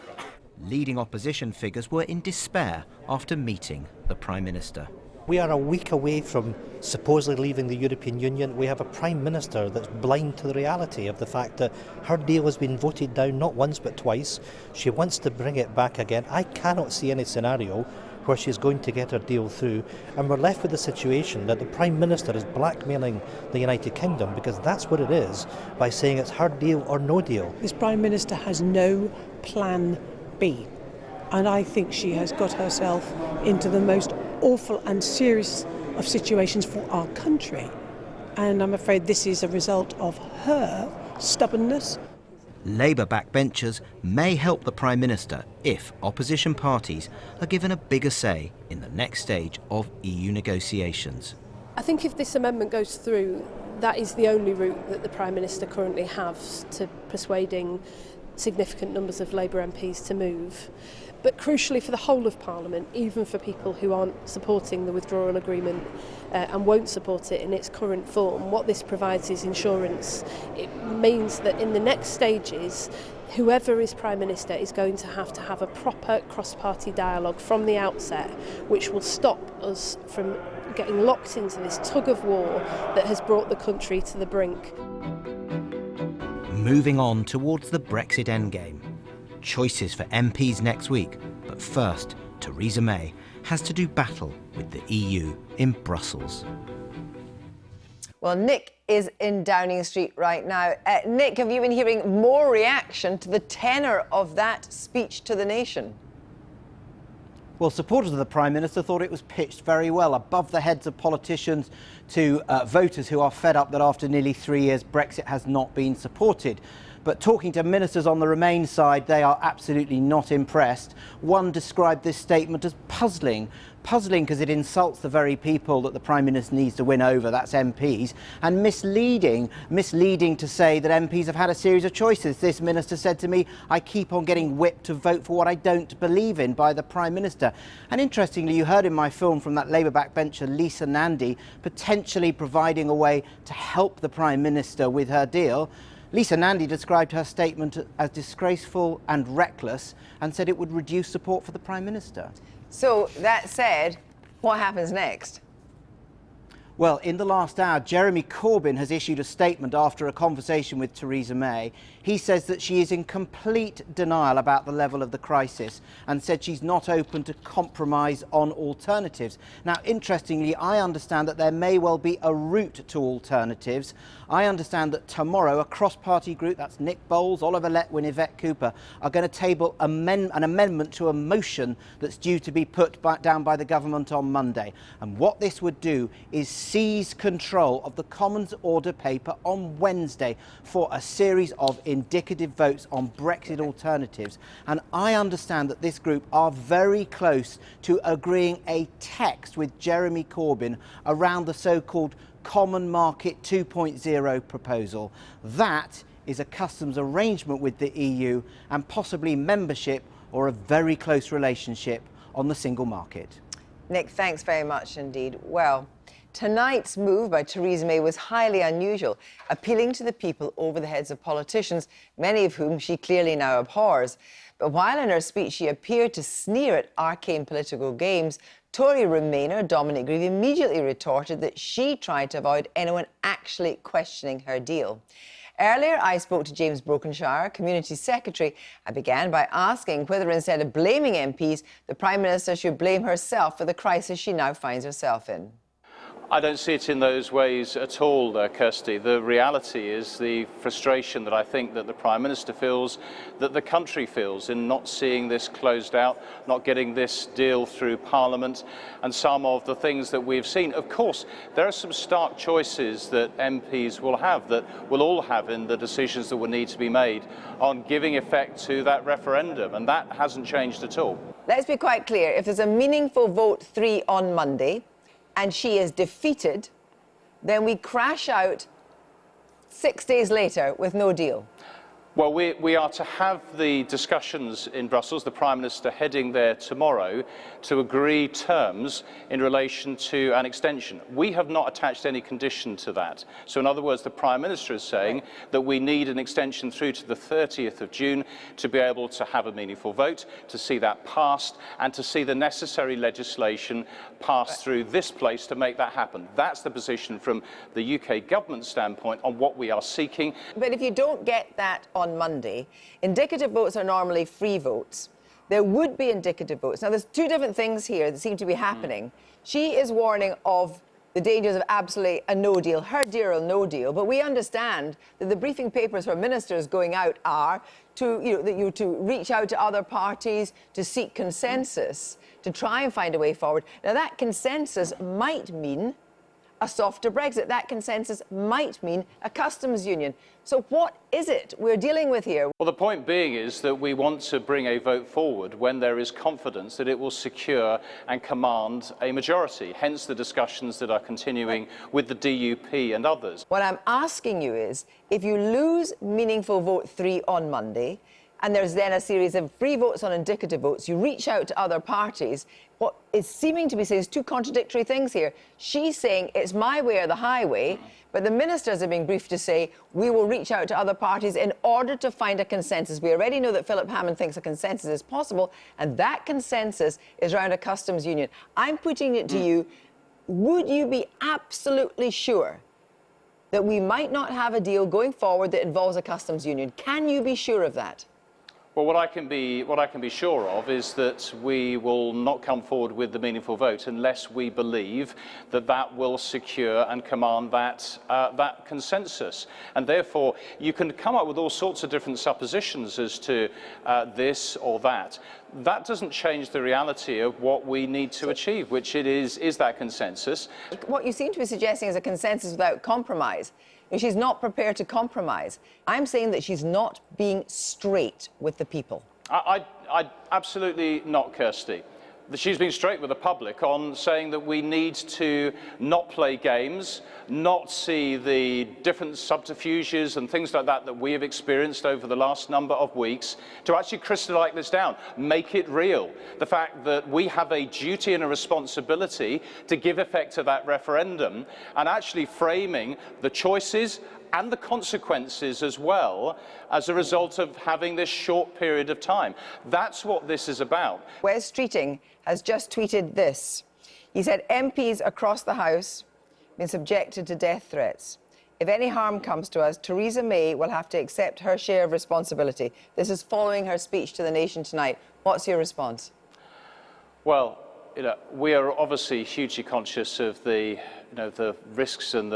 Leading opposition figures were in despair after meeting the Prime Minister. We are a week away from supposedly leaving the European Union. We have a Prime Minister that's blind to the reality of the fact that her deal has been voted down not once but twice. She wants to bring it back again. I cannot see any scenario where she's going to get her deal through, and we're left with the situation that the Prime Minister is blackmailing the United Kingdom, because that's what it is, by saying it's her deal or no deal. This Prime Minister has no plan B, and I think she has got herself into the most awful and serious of situations for our country, and I'm afraid this is a result of her stubbornness. Labour backbenchers may help the Prime Minister if opposition parties are given a bigger say in the next stage of EU negotiations. I think if this amendment goes through, that is the only route that the Prime Minister currently has to persuading significant numbers of Labour MPs to move. But crucially for the whole of Parliament, even for people who aren't supporting the withdrawal agreement and won't support it in its current form, what this provides is insurance. It means that in the next stages, whoever is Prime Minister is going to have a proper cross-party dialogue from the outset, which will stop us from getting locked into this tug of war that has brought the country to the brink. Moving on towards the Brexit endgame. Choices for MPs next week, but first, Theresa May has to do battle with the EU in Brussels. Well, Nick is in Downing Street right now. Nick, have you been hearing more reaction to the tenor of that speech to the nation? Well, supporters of the Prime Minister thought it was pitched very well, above the heads of politicians to voters who are fed up that after nearly 3 years Brexit has not been supported. But talking to ministers on the Remain side, they are absolutely not impressed. One described this statement as puzzling because it insults the very people that the Prime Minister needs to win over, that's MPs, and misleading to say that MPs have had a series of choices. This minister said to me, I keep on getting whipped to vote for what I don't believe in by the Prime Minister. And interestingly, you heard in my film from that Labour backbencher Lisa Nandy potentially providing a way to help the Prime Minister with her deal. Lisa Nandy described her statement as disgraceful and reckless and said it would reduce support for the Prime Minister. So, that said, what happens next? Well, in the last hour, Jeremy Corbyn has issued a statement after a conversation with Theresa May. He says that she is in complete denial about the level of the crisis and said she's not open to compromise on alternatives. Now, interestingly, I understand that there may well be a route to alternatives. I understand that tomorrow a cross-party group, that's Nick Bowles, Oliver Letwin, Yvette Cooper, are going to table an amendment to a motion that's due to be put down by the government on Monday. And what this would do is seize control of the Commons Order paper on Wednesday for a series of indicative votes on Brexit alternatives. And I understand that this group are very close to agreeing a text with Jeremy Corbyn around the so-called Common Market 2.0 proposal. That is a customs arrangement with the EU and possibly membership or a very close relationship on the single market. Nick, thanks very much indeed. Well, tonight's move by Theresa May was highly unusual, appealing to the people over the heads of politicians, many of whom she clearly now abhors. But while in her speech she appeared to sneer at arcane political games, Tory Remainer Dominic Grieve immediately retorted that she tried to avoid anyone actually questioning her deal. Earlier, I spoke to James Brokenshire, Community Secretary. I began by asking whether instead of blaming MPs, the Prime Minister should blame herself for the crisis she now finds herself in. I don't see it in those ways at all, Kirsty. The reality is the frustration that I think that the Prime Minister feels, that the country feels in not seeing this closed out, not getting this deal through Parliament, and some of the things that we've seen. Of course, there are some stark choices that MPs will have, that we'll all have in the decisions that will need to be made on giving effect to that referendum, and that hasn't changed at all. Let's be quite clear. If there's a meaningful vote 3 on Monday, and she is defeated, then we crash out 6 days later with no deal. Well, we are to have the discussions in Brussels, the Prime Minister heading there tomorrow, to agree terms in relation to an extension. We have not attached any condition to that. So in other words, the Prime Minister is saying that we need an extension through to the 30th of June to be able to have a meaningful vote, to see that passed, and to see the necessary legislation passed through this place to make that happen. That's the position from the UK government standpoint on what we are seeking. But if you don't get that on Monday, indicative votes are normally free votes. There would be indicative votes. Now, there's two different things here that seem to be happening. She is warning of the dangers of absolutely a no deal, her deal no deal, but we understand that the briefing papers for ministers going out are to, to reach out to other parties, to seek consensus, to try and find a way forward. Now, that consensus might mean a softer Brexit. That consensus might mean a customs union. So what is it we're dealing with here? Well, the point being is that we want to bring a vote forward when there is confidence that it will secure and command a majority, hence the discussions that are continuing with the DUP and others. What I'm asking you is, if you lose meaningful vote 3 on Monday, and there's then a series of free votes on indicative votes, you reach out to other parties. What is seeming to be saying is two contradictory things here. She's saying it's my way or the highway, but the ministers are being briefed to say we will reach out to other parties in order to find a consensus. We already know that Philip Hammond thinks a consensus is possible, and that consensus is around a customs union. I'm putting it to you, would you be absolutely sure that we might not have a deal going forward that involves a customs union? Can you be sure of that? Well, what I can be sure of is that we will not come forward with the meaningful vote unless we believe that that will secure and command that consensus. And therefore, you can come up with all sorts of different suppositions as to this or that. That doesn't change the reality of what we need to achieve, which it is that consensus. What you seem to be suggesting is a consensus without compromise. She's not prepared to compromise. I'm saying that she's not being straight with the people. I absolutely not, Kirsty. She's been straight with the public on saying that we need to not play games, not see the different subterfuges and things like that we have experienced over the last number of weeks, to actually crystallise this down, make it real. The fact that we have a duty and a responsibility to give effect to that referendum, and actually framing the choices and the consequences as well as a result of having this short period of time. That's what this is about. Wes Streeting has just tweeted this. He said, MPs across the House have been subjected to death threats. If any harm comes to us, Theresa May will have to accept her share of responsibility. This is following her speech to the nation tonight. What's your response? Well, we are obviously hugely conscious of the risks and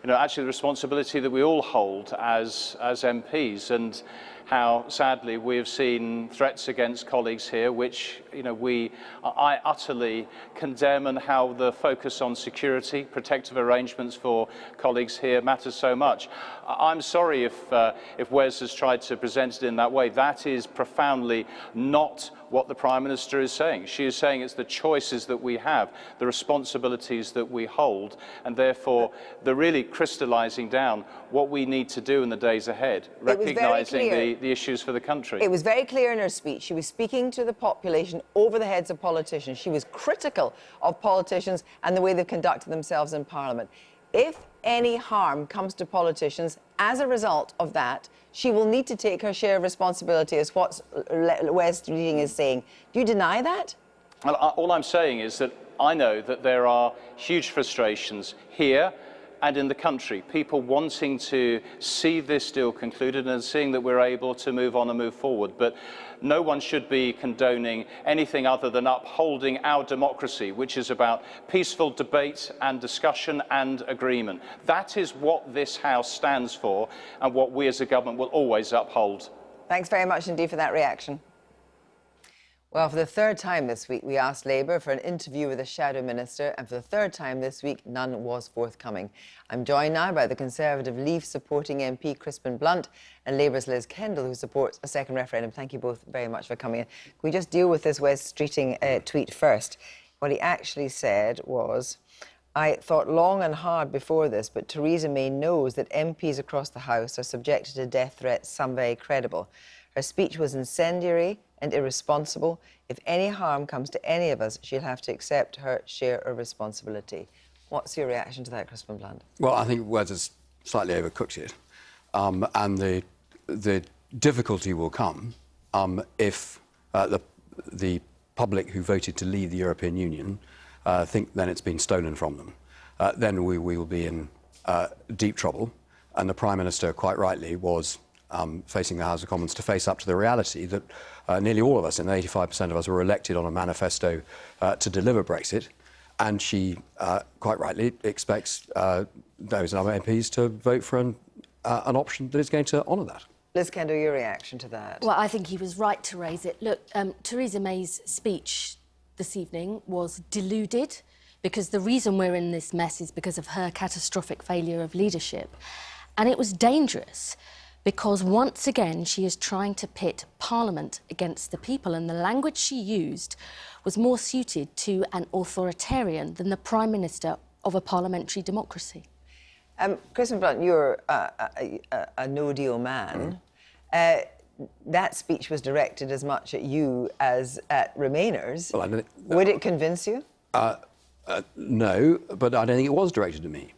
actually the responsibility that we all hold as MPs, and how sadly we have seen threats against colleagues here, which I utterly condemn, and how the focus on security, protective arrangements for colleagues here matters so much. I'm sorry if Wes has tried to present it in that way. That is profoundly not what the Prime Minister is saying. She is saying it's the choices that we have, the responsibilities that we hold, and therefore they're really crystallising down what we need to do in the days ahead, recognising the issues for the country. It was very clear in her speech. She was speaking to the population over the heads of politicians. She was critical of politicians and the way they've conducted themselves in Parliament. If any harm comes to politicians as a result of that, she will need to take her share of responsibility, as what Wes Streeting is saying. Do you deny that? Well, all I'm saying is that I know that there are huge frustrations here and in the country, people wanting to see this deal concluded and seeing that we're able to move on and move forward. But no one should be condoning anything other than upholding our democracy, which is about peaceful debate and discussion and agreement. That is what this House stands for and what we as a government will always uphold. Thanks very much indeed for that reaction. Well, for the third time this week, we asked Labour for an interview with a shadow minister, and for the third time this week, none was forthcoming. I'm joined now by the Conservative Leave-supporting MP Crispin Blunt and Labour's Liz Kendall, who supports a second referendum. Thank you both very much for coming in. Can we just deal with this Wes Streeting tweet first? What he actually said was, I thought long and hard before this, but Theresa May knows that MPs across the House are subjected to death threats, some very credible. Her speech was incendiary and irresponsible. If any harm comes to any of us, she'll have to accept her share of responsibility. What's your reaction to that, Crispin Blunt? Well, I think Wes has slightly overcooked it. And the difficulty will come if the public who voted to leave the European Union think then it's been stolen from them. Then we will be in deep trouble. And the Prime Minister, quite rightly, was facing the House of Commons to face up to the reality that nearly all of us, and 85% of us, were elected on a manifesto to deliver Brexit. And she, quite rightly, expects those other MPs to vote for an option that is going to honour that. Liz Kendall, your reaction to that? Well, I think he was right to raise it. Look, Theresa May's speech this evening was deluded, because the reason we're in this mess is because of her catastrophic failure of leadership. And it was dangerous, because once again she is trying to pit Parliament against the people, and the language she used was more suited to an authoritarian than the Prime Minister of a parliamentary democracy. Crispin Blunt, you're a no-deal man. That speech was directed as much at you as at Remainers. Well, would it convince you? No, but I don't think it was directed at me,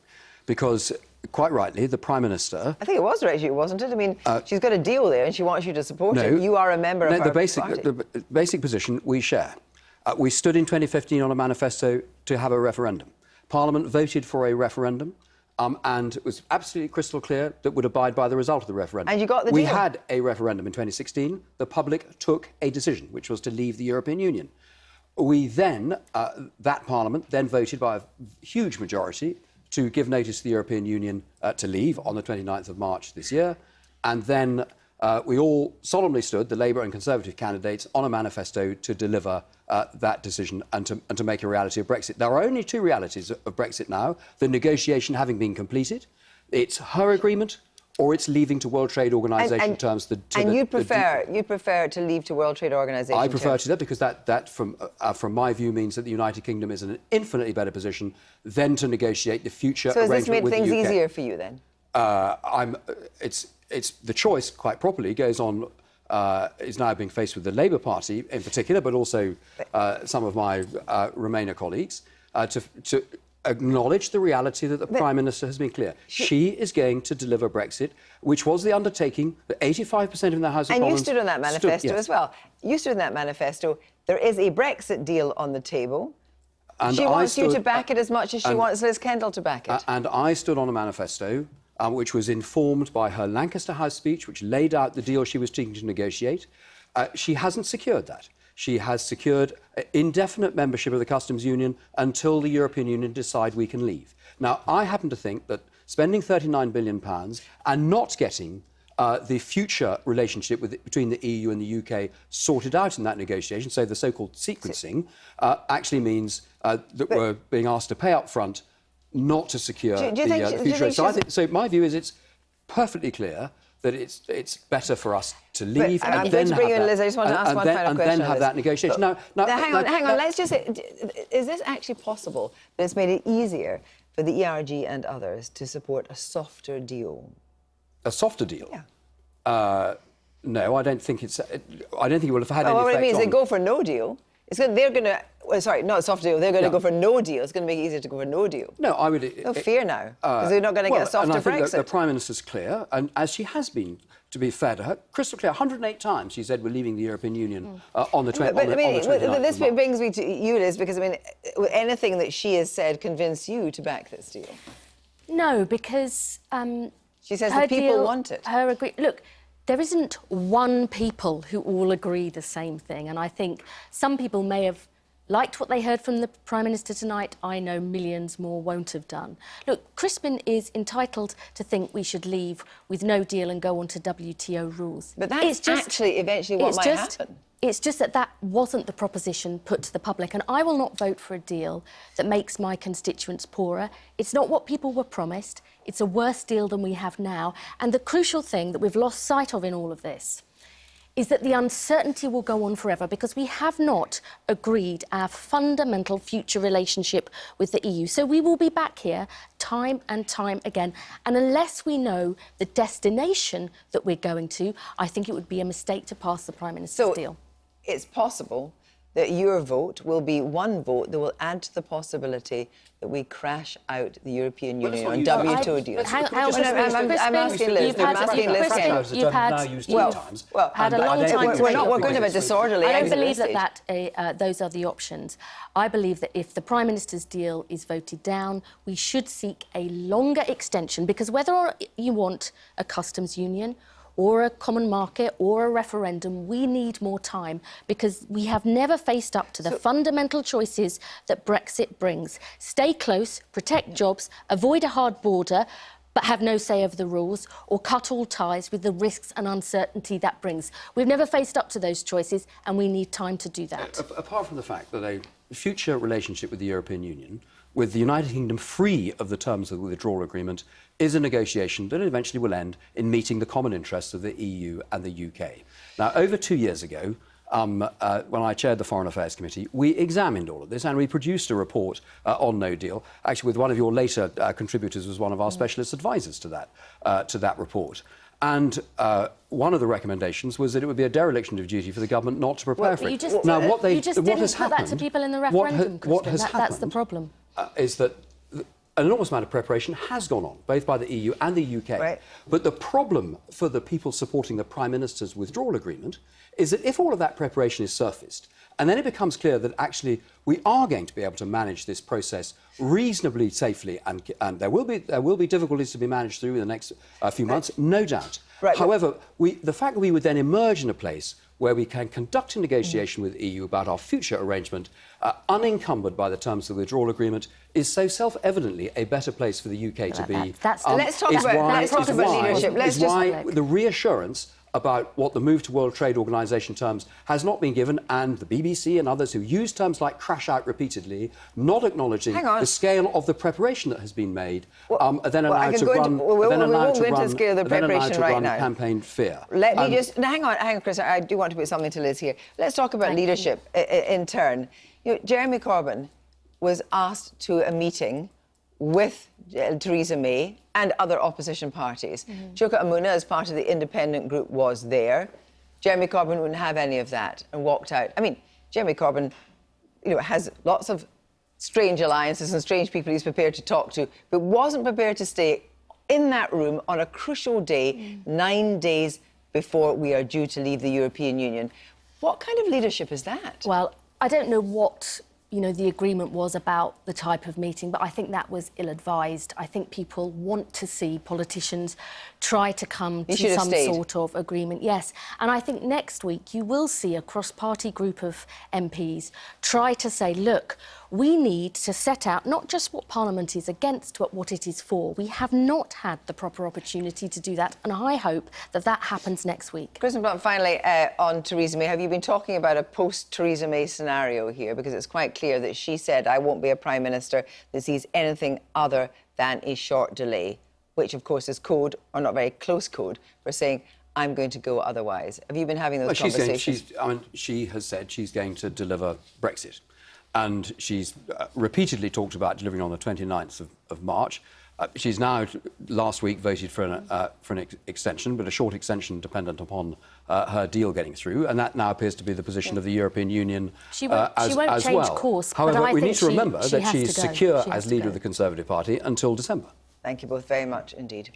because quite rightly, the Prime Minister... I think it was directed at you, wasn't it? I mean, she's got a deal there and she wants you to support it. You are a member of her party. The basic position we share. We stood in 2015 on a manifesto to have a referendum. Parliament voted for a referendum, and it was absolutely crystal clear that would abide by the result of the referendum. And you got the deal. We had a referendum in 2016. The public took a decision, which was to leave the European Union. We then, that Parliament, then voted by a huge majority to give notice to the European Union to leave on the 29th of March this year. And then we all solemnly stood, the Labour and Conservative candidates, on a manifesto to deliver that decision and to make a reality of Brexit. There are only two realities of Brexit now, the negotiation having been completed. It's her agreement, or it's leaving to World Trade Organisation terms. And you'd prefer to leave to World Trade Organisation I prefer to that, because that from my view, means that the United Kingdom is in an infinitely better position than to negotiate the future arrangement with the UK. So has this made things easier for you, then? It's the choice, quite properly, goes on, is now being faced with the Labour Party in particular, but also some of my Remainer colleagues, to acknowledge the reality that the Prime Minister has been clear. She is going to deliver Brexit, which was the undertaking that 85% in the House of Commons... And you stood on that manifesto as well. You stood on that manifesto. There is a Brexit deal on the table. And she wants you to back it as much as she wants Liz Kendall to back it. And I stood on a manifesto which was informed by her Lancaster House speech, which laid out the deal she was seeking to negotiate. She hasn't secured that. She has secured indefinite membership of the Customs Union until the European Union decide we can leave. Now, I happen to think that spending £39 billion and not getting the future relationship between the EU and the UK sorted out in that negotiation, so the so-called sequencing, actually means that we're being asked to pay up front not to secure the future. So my view is it's perfectly clear that it's better for us to leave and then have that. Liz, I just want to ask one final question. And then have that negotiation. Now, hang on. Let's just say, is this actually possible that it's made it easier for the ERG and others to support a softer deal? A softer deal? Yeah. No, I don't think it's. I don't think it will have had any effect. What it means, they go for no deal. They're going to... Well, sorry, not a soft deal. They're going to go for no deal. It's going to make it easier to go for no deal. No, I would... No fear now, because they're not going to get a softer and I think Brexit. the Prime Minister's clear, and as she has been, to be fair to her, crystal clear, 108 times she said we're leaving the European Union on the 29th This of March. brings me to you, Liz, because, I mean, anything that she has said convince you to back this deal? No, because... she says the people want it. Look, there isn't one people who all agree the same thing, and I think some people may have liked what they heard from the Prime Minister tonight. I know millions more won't have done. Look, Crispin is entitled to think we should leave with no deal and go on to WTO rules. But that's actually eventually what might happen. It's just that that wasn't the proposition put to the public, and I will not vote for a deal that makes my constituents poorer. It's not what people were promised. It's a worse deal than we have now. And the crucial thing that we've lost sight of in all of this is that the uncertainty will go on forever because we have not agreed our fundamental future relationship with the EU. So we will be back here time and time again. And unless we know the destination that we're going to, I think it would be a mistake to pass the Prime Minister's deal. It's possible that your vote will be one vote that will add to the possibility that we crash out the European Union on WTO deals. I'm asking Liz. You've had a long time to We're going to have a disorderly I don't exit believe at this that those are the options. I believe that if the Prime Minister's deal is voted down, we should seek a longer extension, because whether you want a customs union or a common market or a referendum, we need more time, because we have never faced up to the fundamental choices that Brexit brings. Stay close, protect jobs, avoid a hard border, but have no say over the rules, or cut all ties with the risks and uncertainty that brings. We've never faced up to those choices, and we need time to do that. Apart from the fact that a future relationship with the European Union, with the United Kingdom free of the terms of the withdrawal agreement, is a negotiation that eventually will end in meeting the common interests of the EU and the UK. Now, over 2 years ago, when I chaired the Foreign Affairs Committee, we examined all of this and we produced a report on no deal. Actually, with one of your later contributors was one of our specialist advisors to that report. And one of the recommendations was that it would be a dereliction of duty for the government not to prepare for it. Now, you just didn't put that to people in the referendum, that's the problem. Is that an enormous amount of preparation has gone on, both by the EU and the UK. Right. But the problem for the people supporting the Prime Minister's withdrawal agreement is that if all of that preparation is surfaced, and then it becomes clear that actually we are going to be able to manage this process reasonably safely, and there will be difficulties to be managed through in the next few months, no doubt. Right, However, the fact that we would then emerge in a place where we can conduct a negotiation with the EU about our future arrangement, unencumbered by the terms of the withdrawal agreement, is so self-evidently a better place for the UK to be. Let's talk about leadership. The reassurance about what the move to World Trade Organization terms has not been given, and the BBC and others who use terms like crash out repeatedly, not acknowledging the scale of the preparation that has been made, then allowed to run campaign fear. Let me just... hang on, Chris, I do want to put something to Liz here. Let's talk about leadership in turn. You know, Jeremy Corbyn was asked to a meeting with Theresa May and other opposition parties. Chuka Amuna, as part of the independent group, was there. Jeremy Corbyn wouldn't have any of that and walked out. I mean, Jeremy Corbyn, has lots of strange alliances and strange people he's prepared to talk to, but wasn't prepared to stay in that room on a crucial day, 9 days before we are due to leave the European Union. What kind of leadership is that? Well, I don't know what the agreement was about the type of meeting, but I think that was ill-advised. I think people want to see politicians try to come to some sort of agreement. Yes, and I think next week you will see a cross-party group of MPs try to say, look, we need to set out not just what Parliament is against, but what it is for. We have not had the proper opportunity to do that, and I hope that that happens next week. Kristen Blunt, finally, on Theresa May, have you been talking about a post-Theresa May scenario here? Because it's quite clear that she said, I won't be a Prime Minister that sees anything other than a short delay, which, of course, is code, or not very close code, for saying, I'm going to go otherwise. Have you been having those conversations? She has said she's going to deliver Brexit. And she's repeatedly talked about delivering on the 29th of March. She's now, last week, voted for an extension, but a short extension dependent upon her deal getting through, and that now appears to be the position of the European Union she won't as change well. course, However, but I we think need to remember that she she's has to go. secure She has as to leader go. of the Conservative Party until December. Thank you both very much indeed.